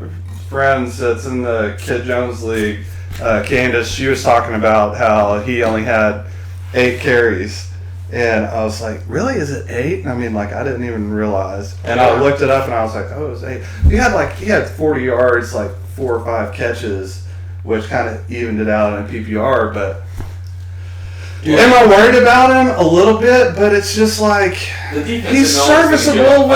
friends that's in the Kid Jones League, Candace, she was talking about how he only had 8 carries. And I was like, really? Is it 8? I mean, I didn't even realize. And I looked it up and I was like, oh, it was 8. He had 40 yards, 4 or 5 catches, which kind of evened it out in a PPR. But am I worried about him? A little bit, but it's just he's serviceable.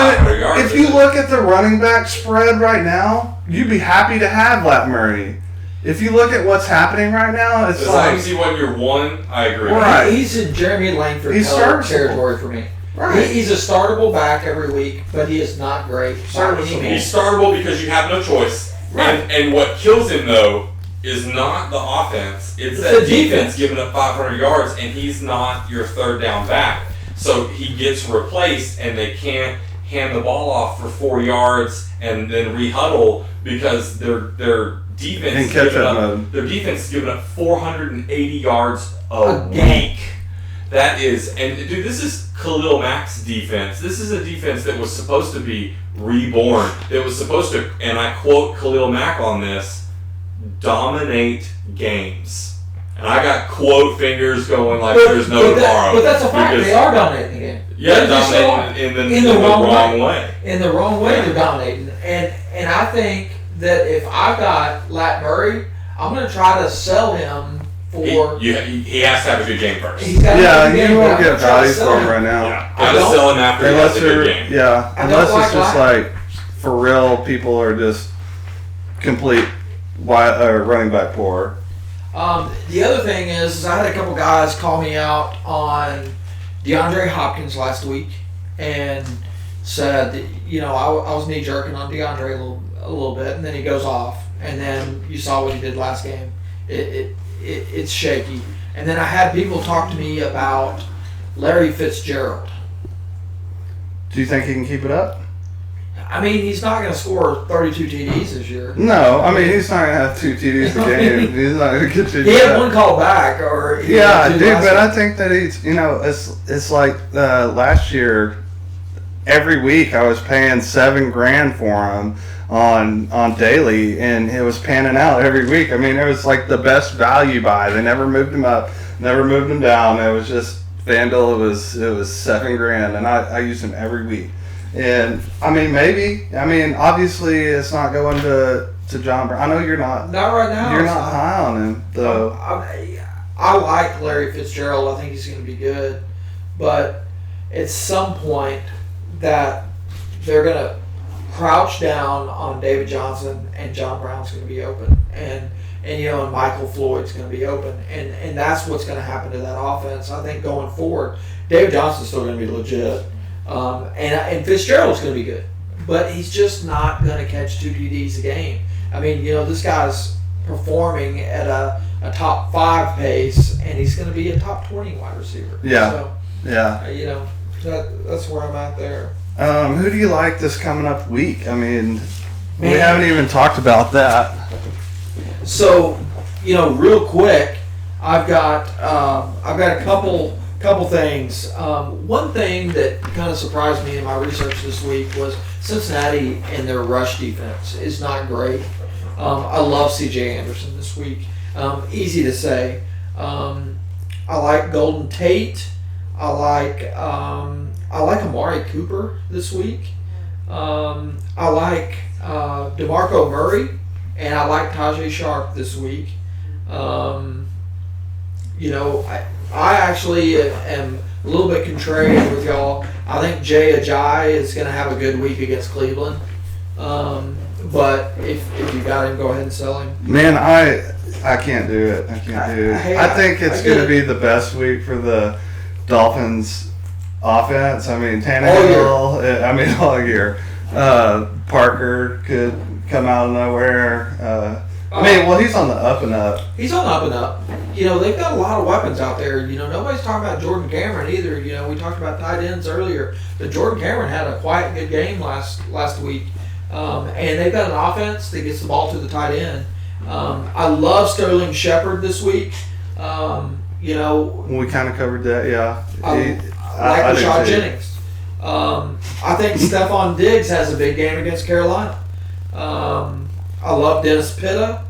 If you look at the running back spread right now, you'd be happy to have Lat Murray. If you look at what's happening right now, it's as long as he wasn't your one, I agree. Right. He's in Jeremy Langford territory for me. Right. He's a startable back every week, but he is not great. He's startable because you have no choice. Right. And what kills him, though, is not the offense. It's that defense giving up 500 yards, and he's not your third down back. So he gets replaced, and they can't hand the ball off for 4 yards and then re-huddle because their defense is giving up 480 yards a week. That is, and dude, this is Khalil Mack's defense. This is a defense that was supposed to be reborn. It was supposed to, and I quote Khalil Mack on this, dominate games. And I got quote fingers going there's no tomorrow. But that's a fact. They are dominating the game. Yeah, dominating in the wrong way. In the wrong way, they're dominating. And I think that if I've got Lat Murray, I'm going to try to sell him for. He has to have a good game first. You won't get value for him right now. Yeah, I would sell him after he has a good game. Yeah, unless it's just for real, people are just complete running back poor. The other thing is I had a couple guys call me out on DeAndre Hopkins last week and said that, I was knee jerking on DeAndre a little bit, and then he goes off, and then you saw what he did last game. It's shaky. And then I had people talk to me about Larry Fitzgerald. Do you think he can keep it up? I mean, he's not going to score 32 TDs this year. No, I mean, he's not going to have 2 TDs a game. He's not going to get you. He had one call back, or but I think that he's, it's like last year. Every week I was paying $7,000 for him on daily, and it was panning out every week. I mean, it was the best value buy. They never moved him up, never moved him down. It was just FanDuel. It was $7,000, and I used him every week. And I mean, maybe. I mean, obviously, it's not going to John Brown. I know you're not. Not right now. You're not high on him, though. I like Larry Fitzgerald. I think he's going to be good, but at some point that they're going to crouch down on David Johnson, and John Brown's going to be open, and Michael Floyd's going to be open, and that's what's going to happen to that offense. I think going forward, David Johnson's still going to be legit, and Fitzgerald's going to be good, but he's just not going to catch 2 TDs a game. I mean, this guy's performing at a top 5 pace, and he's going to be a top 20 wide receiver. Yeah. So, yeah. That's where I'm at there. Who do you like this coming up week? I mean, we haven't even talked about that. So, real quick, I've got a couple things. One thing that kind of surprised me in my research this week was Cincinnati and their rush defense is not great. I love C.J. Anderson this week. Easy to say. I like Golden Tate. I like Amari Cooper this week. I like DeMarco Murray, and I like Tajay Sharp this week. I actually am a little bit contrarian with y'all. I think J.A.R.V.I.S is going to have a good week against Cleveland. But if you got him, go ahead and sell him. Man, I can't do it. I can't do it. Hey, I think it's I going get to be the best week for the Dolphins offense. I mean, Tannehill. I mean, all year. Parker could come out of nowhere. I mean, well, he's on the up and up. He's on the up and up. You know, they've got a lot of weapons out there. You know, nobody's talking about Jordan Cameron either. You know, we talked about tight ends earlier, but Jordan Cameron had a quiet good game last week. And they've got an offense that gets the ball to the tight end. I love Sterling Shepard this week. You know, We kind of covered that, yeah. I like Rashad Jennings. I think Stephon Diggs has a big game against Carolina. I love Dennis Pitta.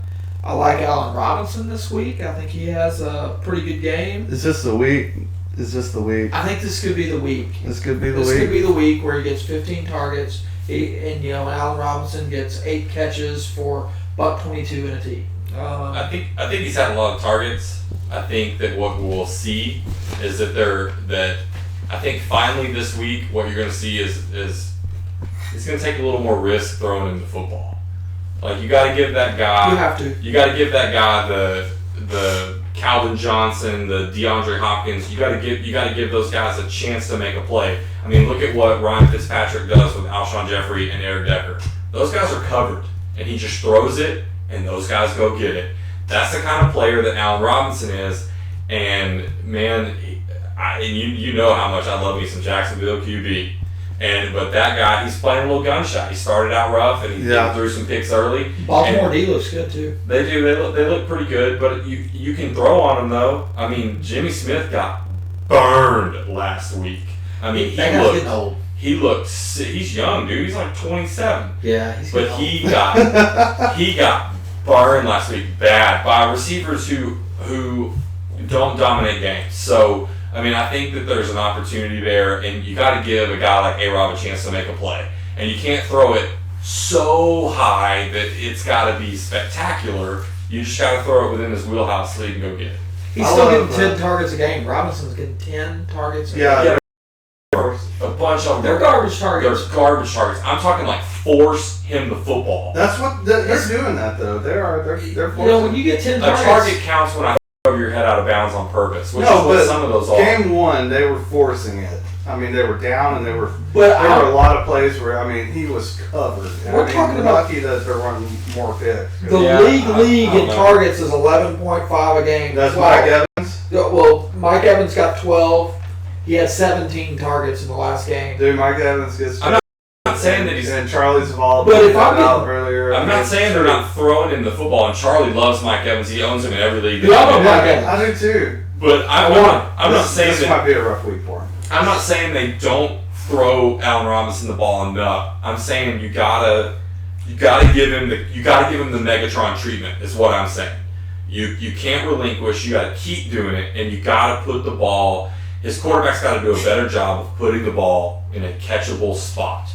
I like Allen Robinson this week. I think he has a pretty good game. Is this the week? I think this could be the week. This could be the This week. could be the week where he gets 15 targets. And you know, Allen Robinson gets 8 catches for $122 and a T. I think he's had a lot of targets. I think that what we'll see is that I think finally this week what you're going to see is it's going to take a little more risk throwing in the football. Like you got to give that guy. You have to. You got to give that guy the Calvin Johnson, the DeAndre Hopkins. You got to give those guys a chance to make a play. I mean, look at what Ryan Fitzpatrick does with Alshon Jeffrey and Eric Decker. Those guys are covered, and he just throws it, and those guys go get it. That's the kind of player that Allen Robinson is. And man, you know how much I love me some Jacksonville QB. But that guy, he's playing a little gunshot. He started out rough, and he threw some picks early. Baltimore D looks good too. They do. They look pretty good, but you can throw on them though. I mean, Jimmy Smith got burned last week. I mean, getting old. He's young, dude. He's like 27. Yeah, he's But getting he got burned last week bad by receivers who don't dominate games. So I mean, I think that there's an opportunity there, and you got to give a guy like A-Rob a chance to make a play. And you can't throw it so high that it's got to be spectacular. You just got to throw it within his wheelhouse so he can go get it. He's still getting 10 targets a game. Robinson's getting 10 targets a game. Yeah. A bunch of them. They're garbage targets. They're garbage targets. I'm talking like force him the football. That's what they're doing that though. They're forcing. You know, when you get 10 A targets, target counts when I throw your head out of bounds on purpose, which is No, what but some of those are. game one, they were forcing it. I mean, they were down and there were But a lot of plays where, I mean, he was covered. We're talking about- lucky that they're running more picks. the Yeah, league I don't in know. targets is 11.5 a game. That's Well, Mike Evans. Well, Mike Evans got 12. He had 17 targets in the last game. Dude, Mike Evans gets. I'm not saying that he's. And Charlie's Zavala But if got I'm out getting- earlier. I'm not saying they're not throwing him the football, and Charlie loves Mike Evans. He owns him in every league. Dude, I love Mike I Evans. do too. But I'm not saying this that. might be a rough week for him. I'm not saying they don't throw Allen Robinson the ball enough. I'm saying you gotta give him the Megatron treatment. Is what I'm saying. You can't relinquish. You got to keep doing it, and you got to put the ball. His quarterback's got to do a better job of putting the ball in a catchable spot.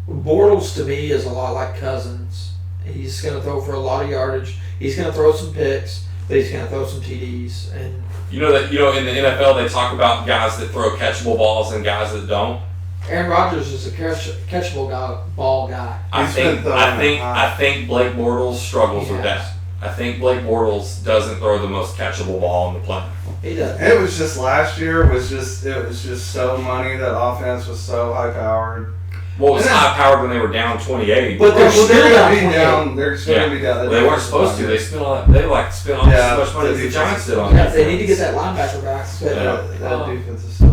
Bortles to me is a lot like Cousins. He's going to throw for a lot of yardage. He's going to throw some picks, but he's going to throw some TDs. And You know in the NFL they talk about guys that throw catchable balls and guys that don't. Aaron Rodgers is a catchable ball guy. I He's been throwing I think Blake Bortles struggles He with has. that. I think Blake Bortles doesn't throw the most catchable ball on the planet. He does. It was just last year. It was just so money. That offense was so high powered. Well, it was high powered when they were down 28. But they're still gonna down be 28. down. They're still gonna be down. Well, they weren't supposed to. They spent almost as much money as the Giants did on Yeah, it. they need to get that linebacker back. But, That defense is so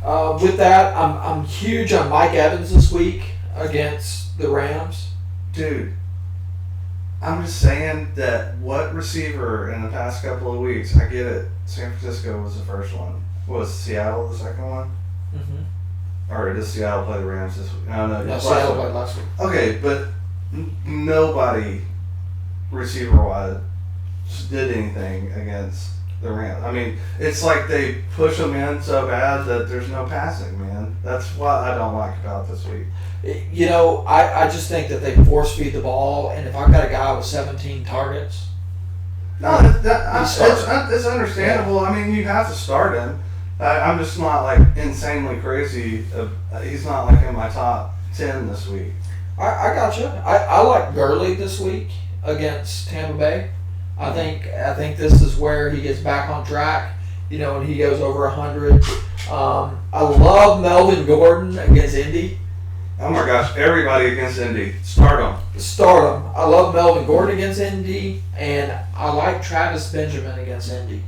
bad. with that, I'm huge on Mike Evans this week against the Rams. Dude, I'm just saying that what receiver in the past couple of weeks, I get it. San Francisco was the first one. Was Seattle the second one? Mm-hmm. Or does Seattle play the Rams this week? No, No, Seattle played last week. Okay, but nobody receiver-wise did anything against the Rams. I mean, it's like they push them in so bad that there's no passing, man. That's what I don't like about this week. You know, I just think that they force feed the ball, and if I've got a guy with 17 targets, No, it's understandable. I mean, you have to start him. I'm just not like insanely crazy. He's not like in my top 10 this week. I gotcha. I like Gurley this week against Tampa Bay. I think this is where he gets back on track. And he goes over 100. I love Melvin Gordon against Indy. Oh my gosh, everybody against Indy. Start them. I love Melvin Gordon against Indy, and I like Travis Benjamin against Indy.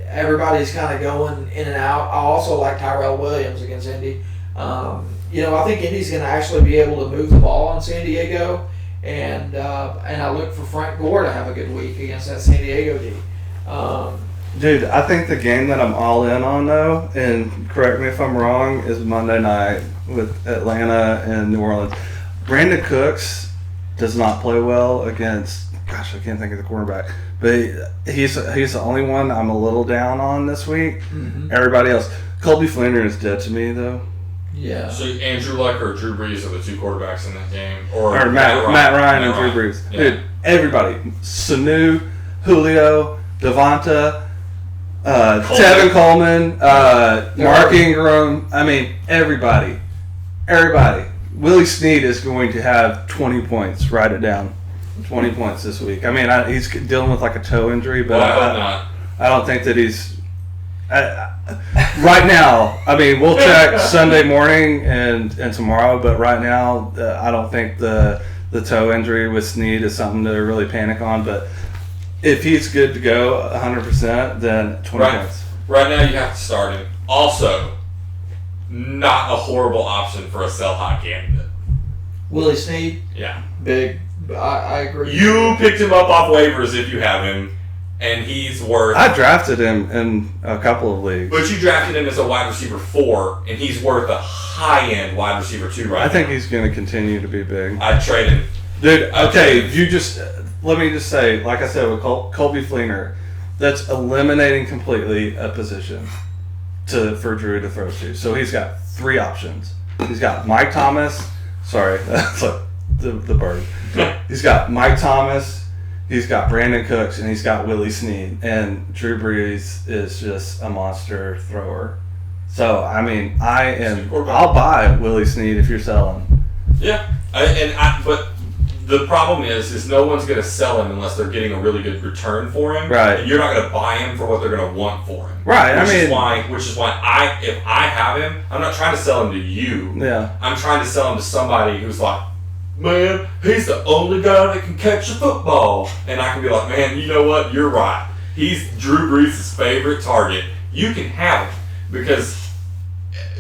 Everybody's kind of going in and out. I also like Tyrell Williams against Indy. I think Indy's going to actually be able to move the ball on San Diego, and I look for Frank Gore to have a good week against that San Diego D. Dude, I think the game that I'm all in on, though, and correct me if I'm wrong, is Monday night with Atlanta and New Orleans. Brandon Cooks does not play well against, gosh, I can't think of the quarterback, but he's the only one I'm a little down on this week. Mm-hmm. Everybody else. Colby Fleener is dead to me, though. Yeah. So Andrew Luck or Drew Brees are the two quarterbacks in that game, or Matt Ryan and Drew Brees. Yeah. Dude, everybody. Sanu, Julio, Devonta, Tevin Coleman, Mark Ingram. I mean, everybody. Willie Snead is going to have 20 points. Write it down. 20 points this week. I mean, he's dealing with like a toe injury, but I hope not. I don't think that he's... right now, I mean, we'll check Sunday morning and tomorrow, but right now, I don't think the toe injury with Snead is something to really panic on, but if he's good to go 100%, then 20 points. Right now, you have to start him. Also, not a horrible option for a sell high candidate. Willie Snead? Yeah. Big. I agree. You picked him up off waivers if you have him, and he's worth... I drafted him in a couple of leagues. But you drafted him as a wide receiver 4, and he's worth a high-end wide receiver 2 right now. I think he's going to continue to be big. I'd trade him. Dude, okay, you just... Let me just say, like I said with Colby Fleener, that's eliminating completely a position for Drew to throw to. So he's got 3 options. He's got Mike Thomas. Sorry, that's like the bird. He's got Mike Thomas. He's got Brandon Cooks, and he's got Willie Snead. And Drew Brees is just a monster thrower. So I mean, I'll buy Willie Snead if you're selling. Yeah, but the problem is no one's going to sell him unless they're getting a really good return for him. Right. And you're not going to buy him for what they're going to want for him. Right. Which is why if I have him, I'm not trying to sell him to you. Yeah. I'm trying to sell him to somebody who's like, man, he's the only guy that can catch a football. And I can be like, man, you know what? You're right. He's Drew Brees' favorite target. You can have him because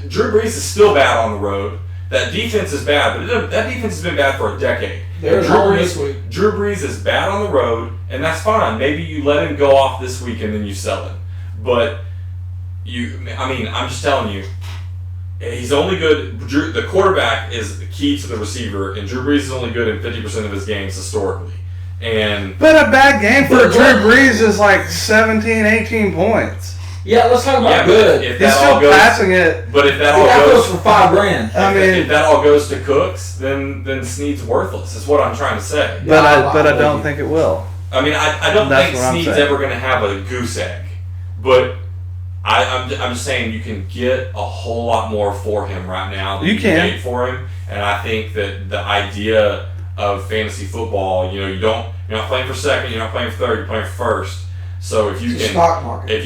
Drew Brees is still bad on the road. That defense is bad, but that defense has been bad for a decade. Drew Brees is bad on the road, and that's fine. Maybe you let him go off this week and then you sell him. But I'm just telling you, he's only good. The quarterback is the key to the receiver, and Drew Brees is only good in 50% of his games historically. But a bad game for Drew Brees is like 17, 18 points. Yeah, let's talk about good. He's still passing it. But if that all goes for $5,000, if that all goes to Cooks, then Snead's worthless. Is what I'm trying to say. But I don't think it will. I mean, I don't think Snead's ever going to have a goose egg. But I'm just saying you can get a whole lot more for him right now than you paid for him. And I think that the idea of fantasy football, you're not playing for second, you're not playing for third, you're playing for first. So if you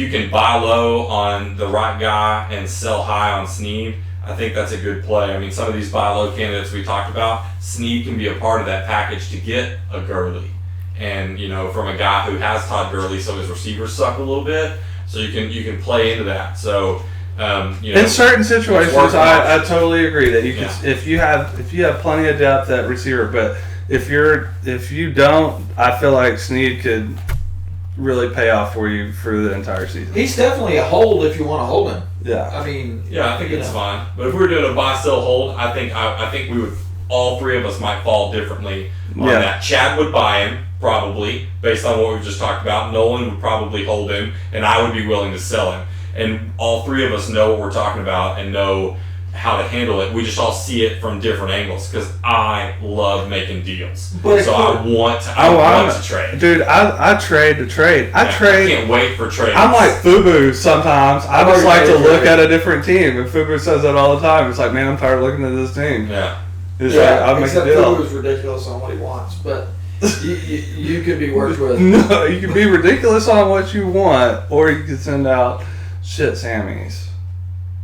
can buy low on the right guy and sell high on Snead, I think that's a good play. I mean, some of these buy low candidates we talked about, Snead can be a part of that package to get a Gurley. And from a guy who has Todd Gurley, so his receivers suck a little bit. So you can play into that. So in certain situations, I totally agree that you can if you have plenty of depth at receiver, but if you don't, I feel like Snead could really pay off for you for the entire season. He's definitely a hold if you want to hold him. Yeah. I mean, I think it's fine. But if we were doing a buy, sell, hold, I think we would, all 3 of us might fall differently on that. Chad would buy him, probably, based on what we've just talked about. Nolan would probably hold him, and I would be willing to sell him. And all 3 of us know what we're talking about and know how to handle it. We just all see it from different angles because I love making deals. I want to trade. Dude, I trade to trade. I can't wait for trades. I'm like FUBU sometimes. I just like to look at a different team. And FUBU says that all the time. It's like, man, I'm tired of looking at this team. Yeah. I'll make a deal. FUBU's ridiculous on what he wants. But you could be worked with. No, you can be ridiculous on what you want, or you can send out shit Sammys.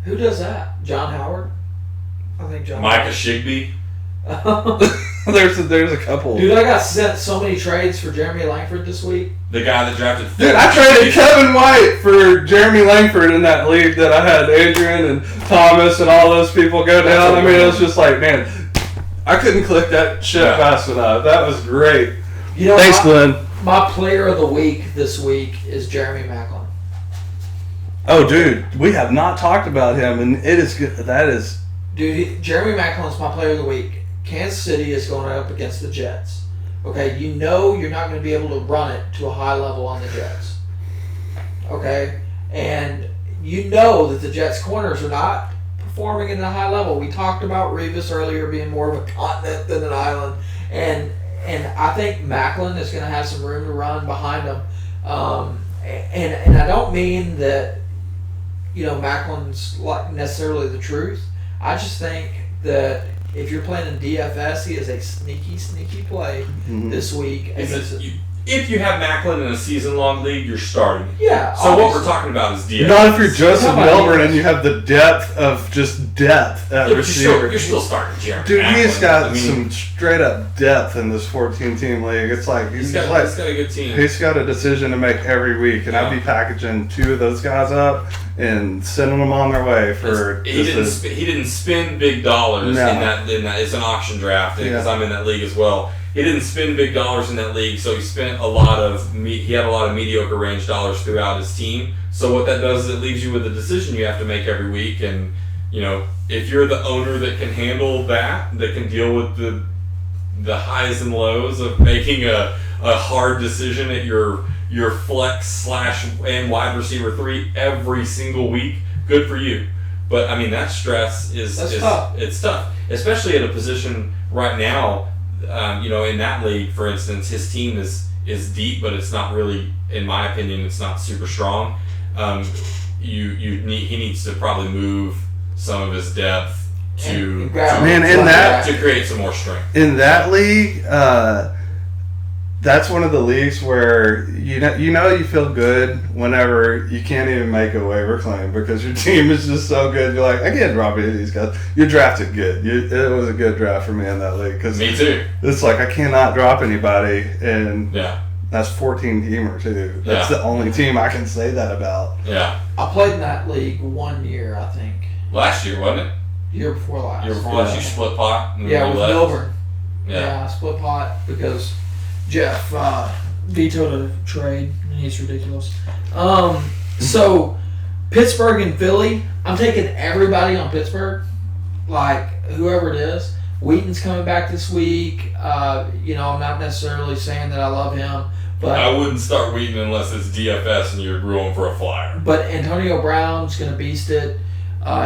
Who does that? John Howard? I think John Micah Shigby. There's a couple. Dude, I got sent so many trades for Jeremy Langford this week. The guy that drafted. Dude, I traded Kevin White for Jeremy Langford in that league that I had Adrian and Thomas and all those people go down. I mean, it was just like, man, I couldn't click that shit fast enough. That was great. You know, Thanks, Glenn. My player of the week this week is Jeremy Macklin. Oh, dude, we have not talked about him, and it is good. That is. Dude, Jeremy Macklin is my player of the week. Kansas City is going up against the Jets. Okay, you know you're not going to be able to run it to a high level on the Jets. Okay, and you know that the Jets' corners are not performing at a high level. We talked about J.A.R.V.I.S earlier being more of a continent than an island, and I think Macklin is going to have some room to run behind him. And I don't mean that, you know, Macklin's like necessarily the truth. I just think that if you're playing in DFS, he is a sneaky play this week. If you have Macklin in a season-long league, you're starting. Yeah. So what we're talking about is DFS. Not if you're Joseph Melbourne and you have the depth at receiver. You're still starting Jeremy Dude, Macklin. he's got some straight-up depth in this 14-team league. It's like He's got a good team. He's got a decision to make every week, and I'd be packaging two of those guys up and sending them on their way for. He didn't spend big dollars in that. It's an auction draft because I'm in that league as well. He didn't spend big dollars in that league, so he spent he had a lot of mediocre range dollars throughout his team. So what that does is it leaves you with a decision you have to make every week, and you know, if you're the owner that can handle that can deal with the highs and lows of making a hard decision at your flex / and wide receiver 3 every single week, good for you. But I mean, that stress is tough. It's tough, especially at a position right now. You know, in that league, for instance, his team is deep, but it's not really, in my opinion, it's not super strong. He needs to probably move some of his depth to create some more strength. In that league, that's one of the leagues where you feel good whenever you can't even make a waiver claim because your team is just so good. You're like, I can't drop any of these guys. You drafted good. It was a good draft for me in that league. Me too. It's like I cannot drop anybody, and that's 14-teamer too. That's the only team I can say that about. Yeah. I played in that league 1 year, I think. Last year, wasn't it? Year before last. Year before last, you split pot. And with Milburn. Yeah, I split pot because Jeff vetoed a trade, and he's ridiculous. So Pittsburgh and Philly, I'm taking everybody on Pittsburgh, like whoever it is. Wheaton's coming back this week. You know, I'm not necessarily saying that I love him, but I wouldn't start Wheaton unless it's DFS and you're going for a flyer. But Antonio Brown's going to beast it.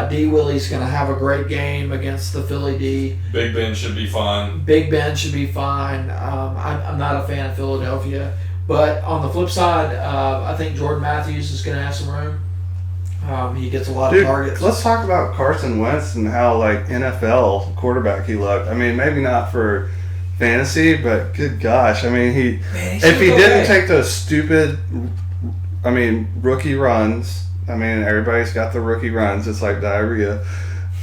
D. Willie's going to have a great game against the Philly D. Big Ben should be fine. Big Ben should be fine. I'm not a fan of Philadelphia. But on the flip side, I think Jordan Matthews is going to have some room. He gets a lot of targets. Let's talk about Carson Wentz and how, like, NFL quarterback he looked. I mean, maybe not for fantasy, but good gosh. I mean, if he didn't take those stupid, rookie runs. I mean, everybody's got the rookie runs. It's like diarrhea.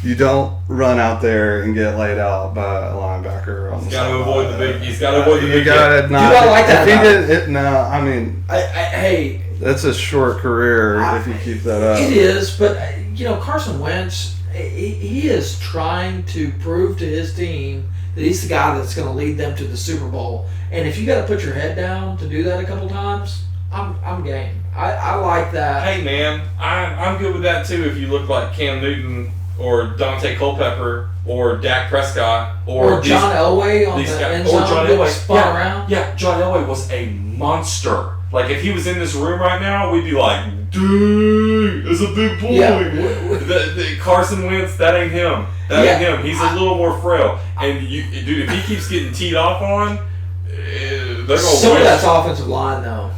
You don't run out there and get laid out by a linebacker. He's got to avoid the big. He's got to avoid the big. You got to not. Dude, I like that. If he didn't, no. I mean, hey, that's a short career if you keep that up. It is, but you know, Carson Wentz, he is trying to prove to his team that he's the guy that's going to lead them to the Super Bowl. And if you got to put your head down to do that a couple times, I'm game. I like that. Hey man, I'm good with that too. If you look like Cam Newton or Dante Culpepper or Dak Prescott or John Elway on the end zone, John Elway spun around. Yeah, John Elway was a monster. Like if he was in this room right now, we'd be like, dude, it's a big boy. Yeah. The Carson Wentz, that ain't him. That ain't him. He's a little more frail. And dude, if he keeps getting teed off on, they're going to some of that's offensive line though.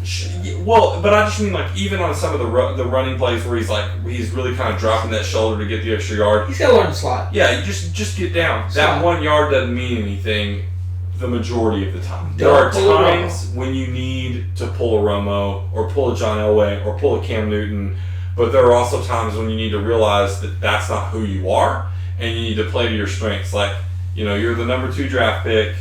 Well, but I just mean like even on some of the running plays where he's really kind of dropping that shoulder to get the extra yard. He's got to learn to slide. Yeah, you just get down. That 1 yard doesn't mean anything the majority of the time. There are times when you need to pull a Romo or pull a John Elway or pull a Cam Newton, but there are also times when you need to realize that that's not who you are and you need to play to your strengths. Like, you're the number 2 draft pick,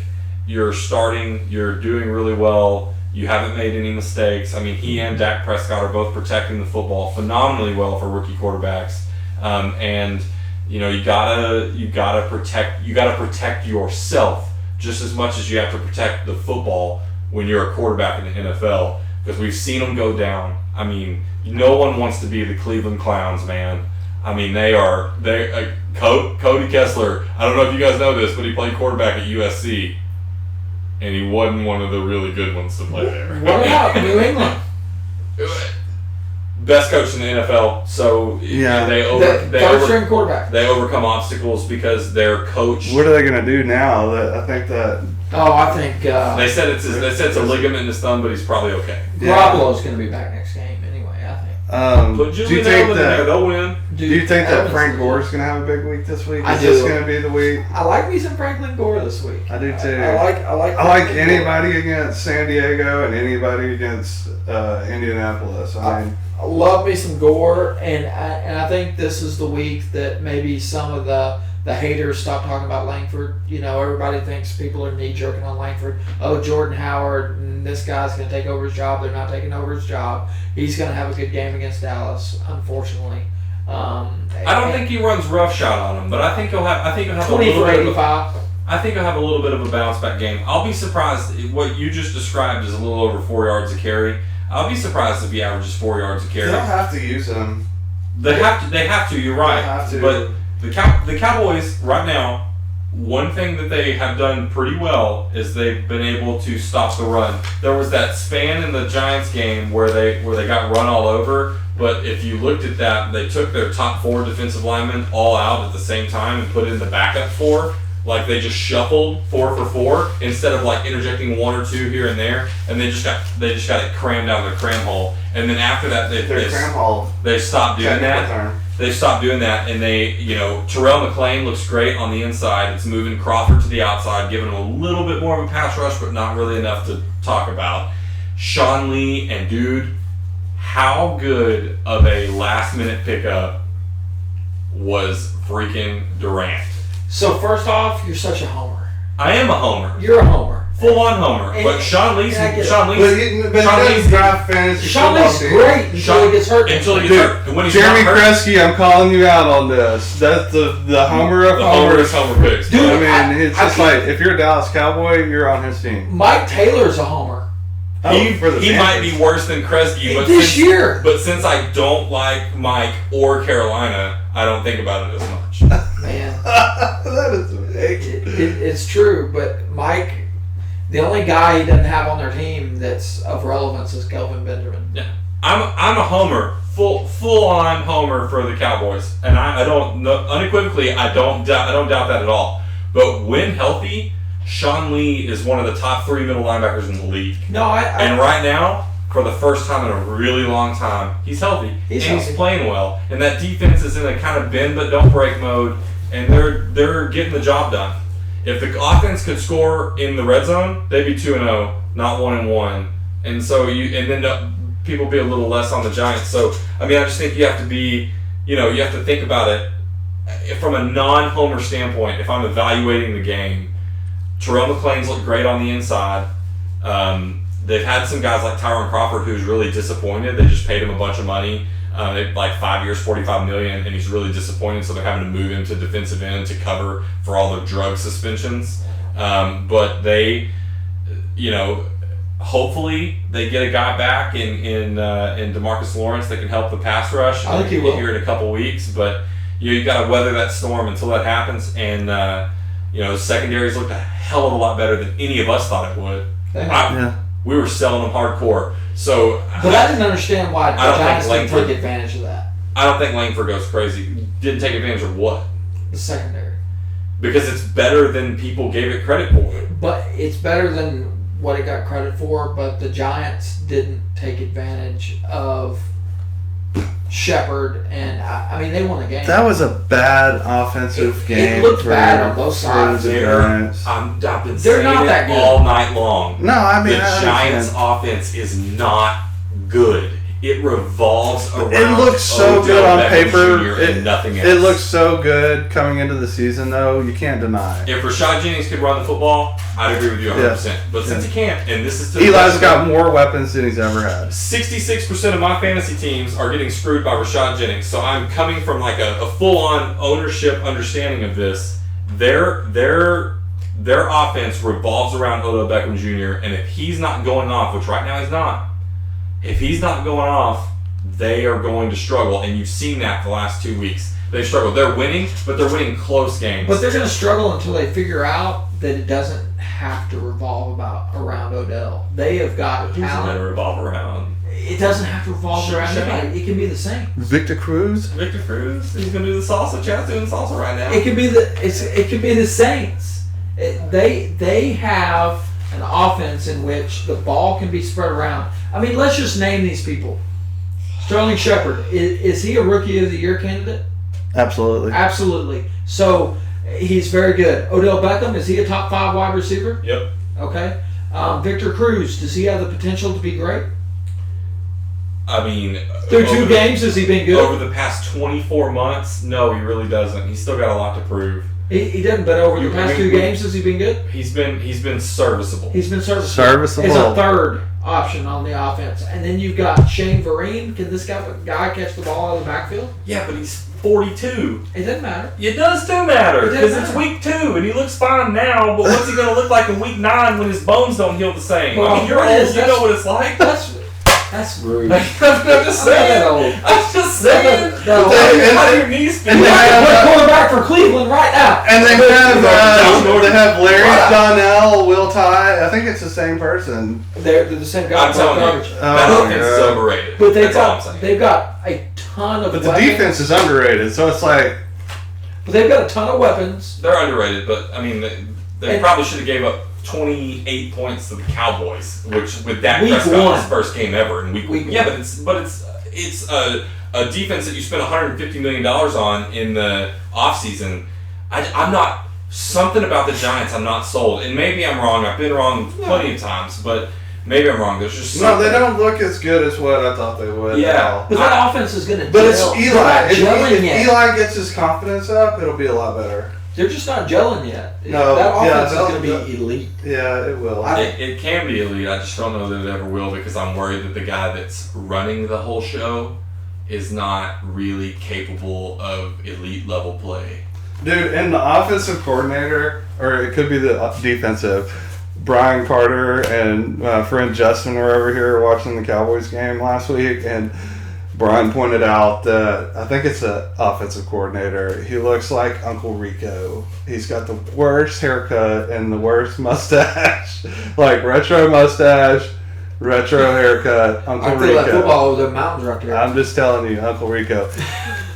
you're starting, you're doing really well, you haven't made any mistakes. I mean, he and Dak Prescott are both protecting the football phenomenally well for rookie quarterbacks. And you gotta protect yourself just as much as you have to protect the football when you're a quarterback in the NFL, because we've seen them go down. I mean, no one wants to be the Cleveland Clowns, man. I mean, Cody Kessler, I don't know if you guys know this, but he played quarterback at USC, and he wasn't one of the really good ones to play there. What about New England? Best coach in the NFL, so yeah, they overcome obstacles because their coach. What are they going to do now? I think they said it's a ligament in his thumb, but he's probably okay. Garoppolo's going to be back next game anyway. I think. Put Julian Edelman in there; they'll win. Do you think that Frank Gore's going to have a big week this week? Is this going to be the week? I like me some Franklin Gore this week. I do too. I like anybody against San Diego and anybody against Indianapolis. I love me some Gore, and I think this is the week that maybe some of the haters stop talking about Langford. Everybody thinks people are knee-jerking on Langford. Oh, Jordan Howard, and this guy's going to take over his job. They're not taking over his job. He's going to have a good game against Dallas, unfortunately. I don't think he runs roughshod on him, but I think he'll have 20 for 85. I think he'll have a little bit of a bounce back game. I'll be surprised. What you just described is a little over 4 yards a carry. I'll be surprised if he averages 4 yards a carry. They'll have to use him. They have to. You're right. They have to. But the Cowboys right now, one thing that they have done pretty well is they've been able to stop the run. There was that span in the Giants game where they got run all over. But if you looked at that, they took their top 4 defensive linemen all out at the same time and put in the backup 4. Like they just shuffled 4 for 4 instead of like interjecting 1 or 2 here and there, and they just got it crammed down their cram hole. And then after that, they stopped doing that. They stopped doing that, and Terrell McClain looks great on the inside. It's moving Crawford to the outside, giving him a little bit more of a pass rush, but not really enough to talk about. Sean Lee and how good of a last-minute pickup was freaking Durant? So first off, you're such a homer. I am a homer. You're a homer. Full-on homer. But Sean Lee's but he doesn't drive fantasy. Sean Lee's great until he gets hurt. When he's Jeremy Kresge, I'm calling you out on this. That's the homer of homers. Homer picks. Dude, it's just like, if you're a Dallas Cowboy, you're on his team. Mike Taylor's a homer. He might be worse than Kresge, but year. But since I don't like Mike or Carolina, I don't think about it as much. Man, that is it's true. But Mike, the only guy he doesn't have on their team that's of relevance is Kelvin Benjamin. Yeah, I'm a homer, full on homer for the Cowboys, and I don't unequivocally I don't doubt that at all. But when healthy, Sean Lee is one of the top 3 middle linebackers in the league. And right now, for the first time in a really long time, he's healthy. He's playing well. And that defense is in a kind of bend but don't break mode, and they're getting the job done. If the offense could score in the red zone, they'd be 2-0, not 1-1. And so people be a little less on the Giants. So I just think you have to be, you have to think about it from a non-homer standpoint. If I'm evaluating the game, Terrell McClain's looked great on the inside. They've had some guys like Tyron Crawford who's really disappointed. They just paid him a bunch of money. Like 5 years, $45 million, and he's really disappointed, so they're having to move him to defensive end to cover for all their drug suspensions. But they, hopefully they get a guy back in DeMarcus Lawrence that can help the pass rush. I think he will here in a couple weeks, but you got to weather that storm until that happens. And secondaries looked a hell of a lot better than any of us thought it would. We were selling them hardcore. So, but I didn't understand why the Giants didn't take advantage of that. I don't think Langford goes crazy. Didn't take advantage of what? The secondary. Because it's better than people gave it credit for. But it's better than what it got credit for, but the Giants didn't take advantage of Shepard, and I mean they won the game. That was a bad offensive game. It looked bad on both sides. I've been They're saying not it that good. all night long. No, I mean, the Giants' offense is not good. It revolves around. It looks so Odell good on Beckham paper. Jr. and nothing else. It looks so good coming into the season, though. You can't deny it. If Rashad Jennings could run the football, I'd agree with you 100%. But since he can't, and this is to Eli's got more weapons than he's ever had. 66% of my fantasy teams are getting screwed by Rashad Jennings. So I'm coming from like a full-on ownership understanding of this. Their offense revolves around Odell Beckham Jr. And if he's not going off, which right now he's not, if he's not going off, they are going to struggle. And you've seen that the last 2 weeks. They struggle. They're winning, but they're winning close games. But they're going to struggle until they figure out that it doesn't have to revolve around Odell. They have got Who's it talent. going to revolve around? It doesn't have to revolve around anybody. It can be the same. Victor Cruz? Victor Cruz? He's going to do the salsa. Chad's doing the salsa right now. It can be the Saints. They have an offense in which the ball can be spread around. I mean, let's just name these people. Sterling Shepard, is he a Rookie of the Year candidate? Absolutely. Absolutely. So he's very good. Odell Beckham, is he a top 5 wide receiver? Yep. Okay. Victor Cruz, does he have the potential to be great? I mean, Through 2 games, has he been good? Over the past 24 months, no, he really doesn't. He's still got a lot to prove. He doesn't, but over the past 2 games, has he been good? He's been serviceable. He's been serviceable. Serviceable. As a third option on the offense. And then you've got Shane Vereen. Can this guy catch the ball out of the backfield? Yeah, but he's 42. It doesn't matter. It does do matter It because does it's matter. week 2 and he looks fine now. But what's he going to look like in week 9 when his bones don't heal the same? Well, I mean, you're what old. is- You know what it's like. That's rude. I'm just saying. I'm not that old. I'm just saying. No. How do your knees feel? And they have- Play quarterback for Cleveland right now. And they have Larry Donnell, Will Tye. I think it's the same person. They're the same guy. I'm telling garbage. you, that Oh, offense is God. overrated. But That's they've got a ton of But the weapons. defense is underrated, so it's like... But they've got a ton of weapons. They're underrated, but I mean, they And- probably should have gave up 28 points to the Cowboys, which with Dak Week Prescott one. his first game ever in week Week one. Yeah, one. but it's a defense that you spent $150 million on in the offseason. I'm not something about the Giants. I'm not sold, and maybe I'm wrong. I've been wrong plenty of times, but maybe I'm wrong. There's just No, something. they don't look as good as what I thought they would. Yeah. at all. But that offense is going to But it's gel. Eli. They're not If gelling yet. Eli gets his confidence up, it'll be a lot better. They're just not gelling yet. No, that yeah, offense is going to be elite. Yeah, it will. It can be elite. I just don't know that it ever will because I'm worried that the guy that's running the whole show is not really capable of elite level play. Dude, and the offensive coordinator, or it could be the defensive, Brian Carter and my friend Justin were over here watching the Cowboys game last week, and Brian pointed out that I think it's an offensive coordinator. He looks like Uncle Rico. He's got the worst haircut and the worst mustache. Like retro mustache, retro haircut, Uncle I Rico. feel like football over the mountains right there. I'm just telling you, Uncle Rico.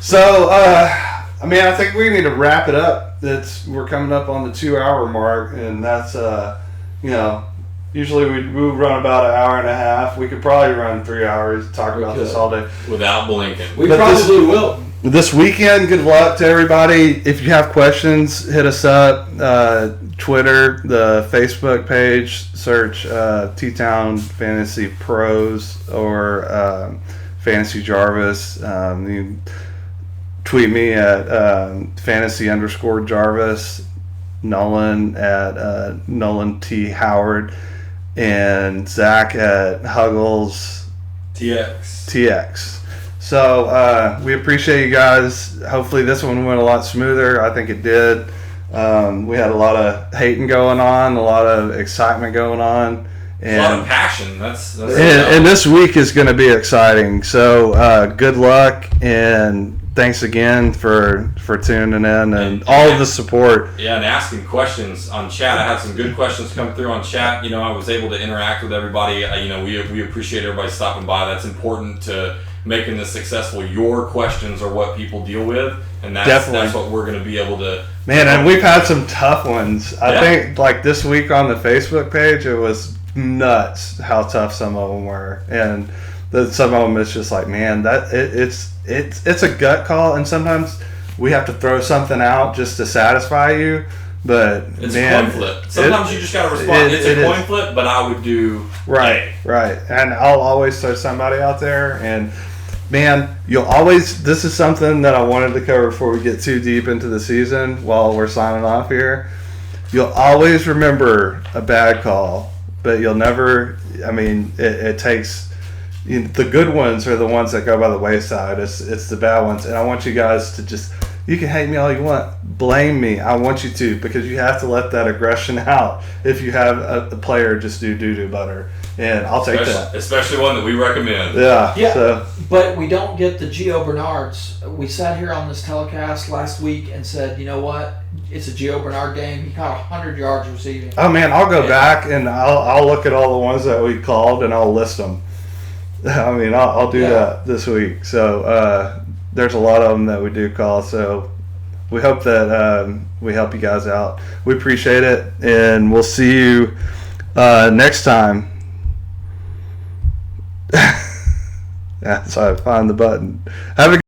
So, I mean, I think we need to wrap it up. We're coming up on the 2-hour mark, and that's, usually we run about an hour and a half. We could probably run 3 hours, talk about this all day. Without blinking. We But probably will. This weekend, good luck to everybody. If you have questions, hit us up. Twitter, the Facebook page, search T-Town Fantasy Pros or Fantasy J.A.R.V.I.S. You tweet me at fantasy_Jarvis, Nolan at Nolan T. Howard, and Zach at Huggles TX. So we appreciate you guys. Hopefully this one went a lot smoother. I think it did. We had a lot of hating going on, a lot of excitement going on. A lot of passion. That's And this week is going to be exciting. So good luck, and thanks again for tuning in and all of the support. Yeah, and asking questions on chat. I had some good questions come through on chat. I was able to interact with everybody. We appreciate everybody stopping by. That's important to making this successful. Your questions are what people deal with, and that's what we're going to be able to. Man, and we've had some tough ones. I Yeah. think like this week on the Facebook page, it was nuts how tough some of them were. And that some of them it's just like, man, that it's a gut call, and sometimes we have to throw something out just to satisfy you. But It's man, a coin flip. Sometimes you just gotta respond. It's a coin flip, but I would do right, and I'll always throw somebody out there, and man, you'll always. This is something that I wanted to cover before we get too deep into the season. While we're signing off here, you'll always remember a bad call, but you'll never. I mean, it takes. The good ones are the ones that go by the wayside. It's the bad ones, and I want you guys to just. You can hate me all you want. Blame me. I want you to, because you have to let that aggression out if you have a player just do doo-doo butter. And I'll take that. Especially one that we recommend. Yeah. Yeah. But we don't get the Gio Bernards. We sat here on this telecast last week and said, you know what? It's a Gio Bernard game. He caught 100 yards receiving. Oh, man, I'll go back and I'll look at all the ones that we called and I'll list them. I mean, I'll do that this week. So, there's a lot of them that we do call, so we hope that we help you guys out. We appreciate it, and we'll see you next time. Yeah, so I find the button. Have a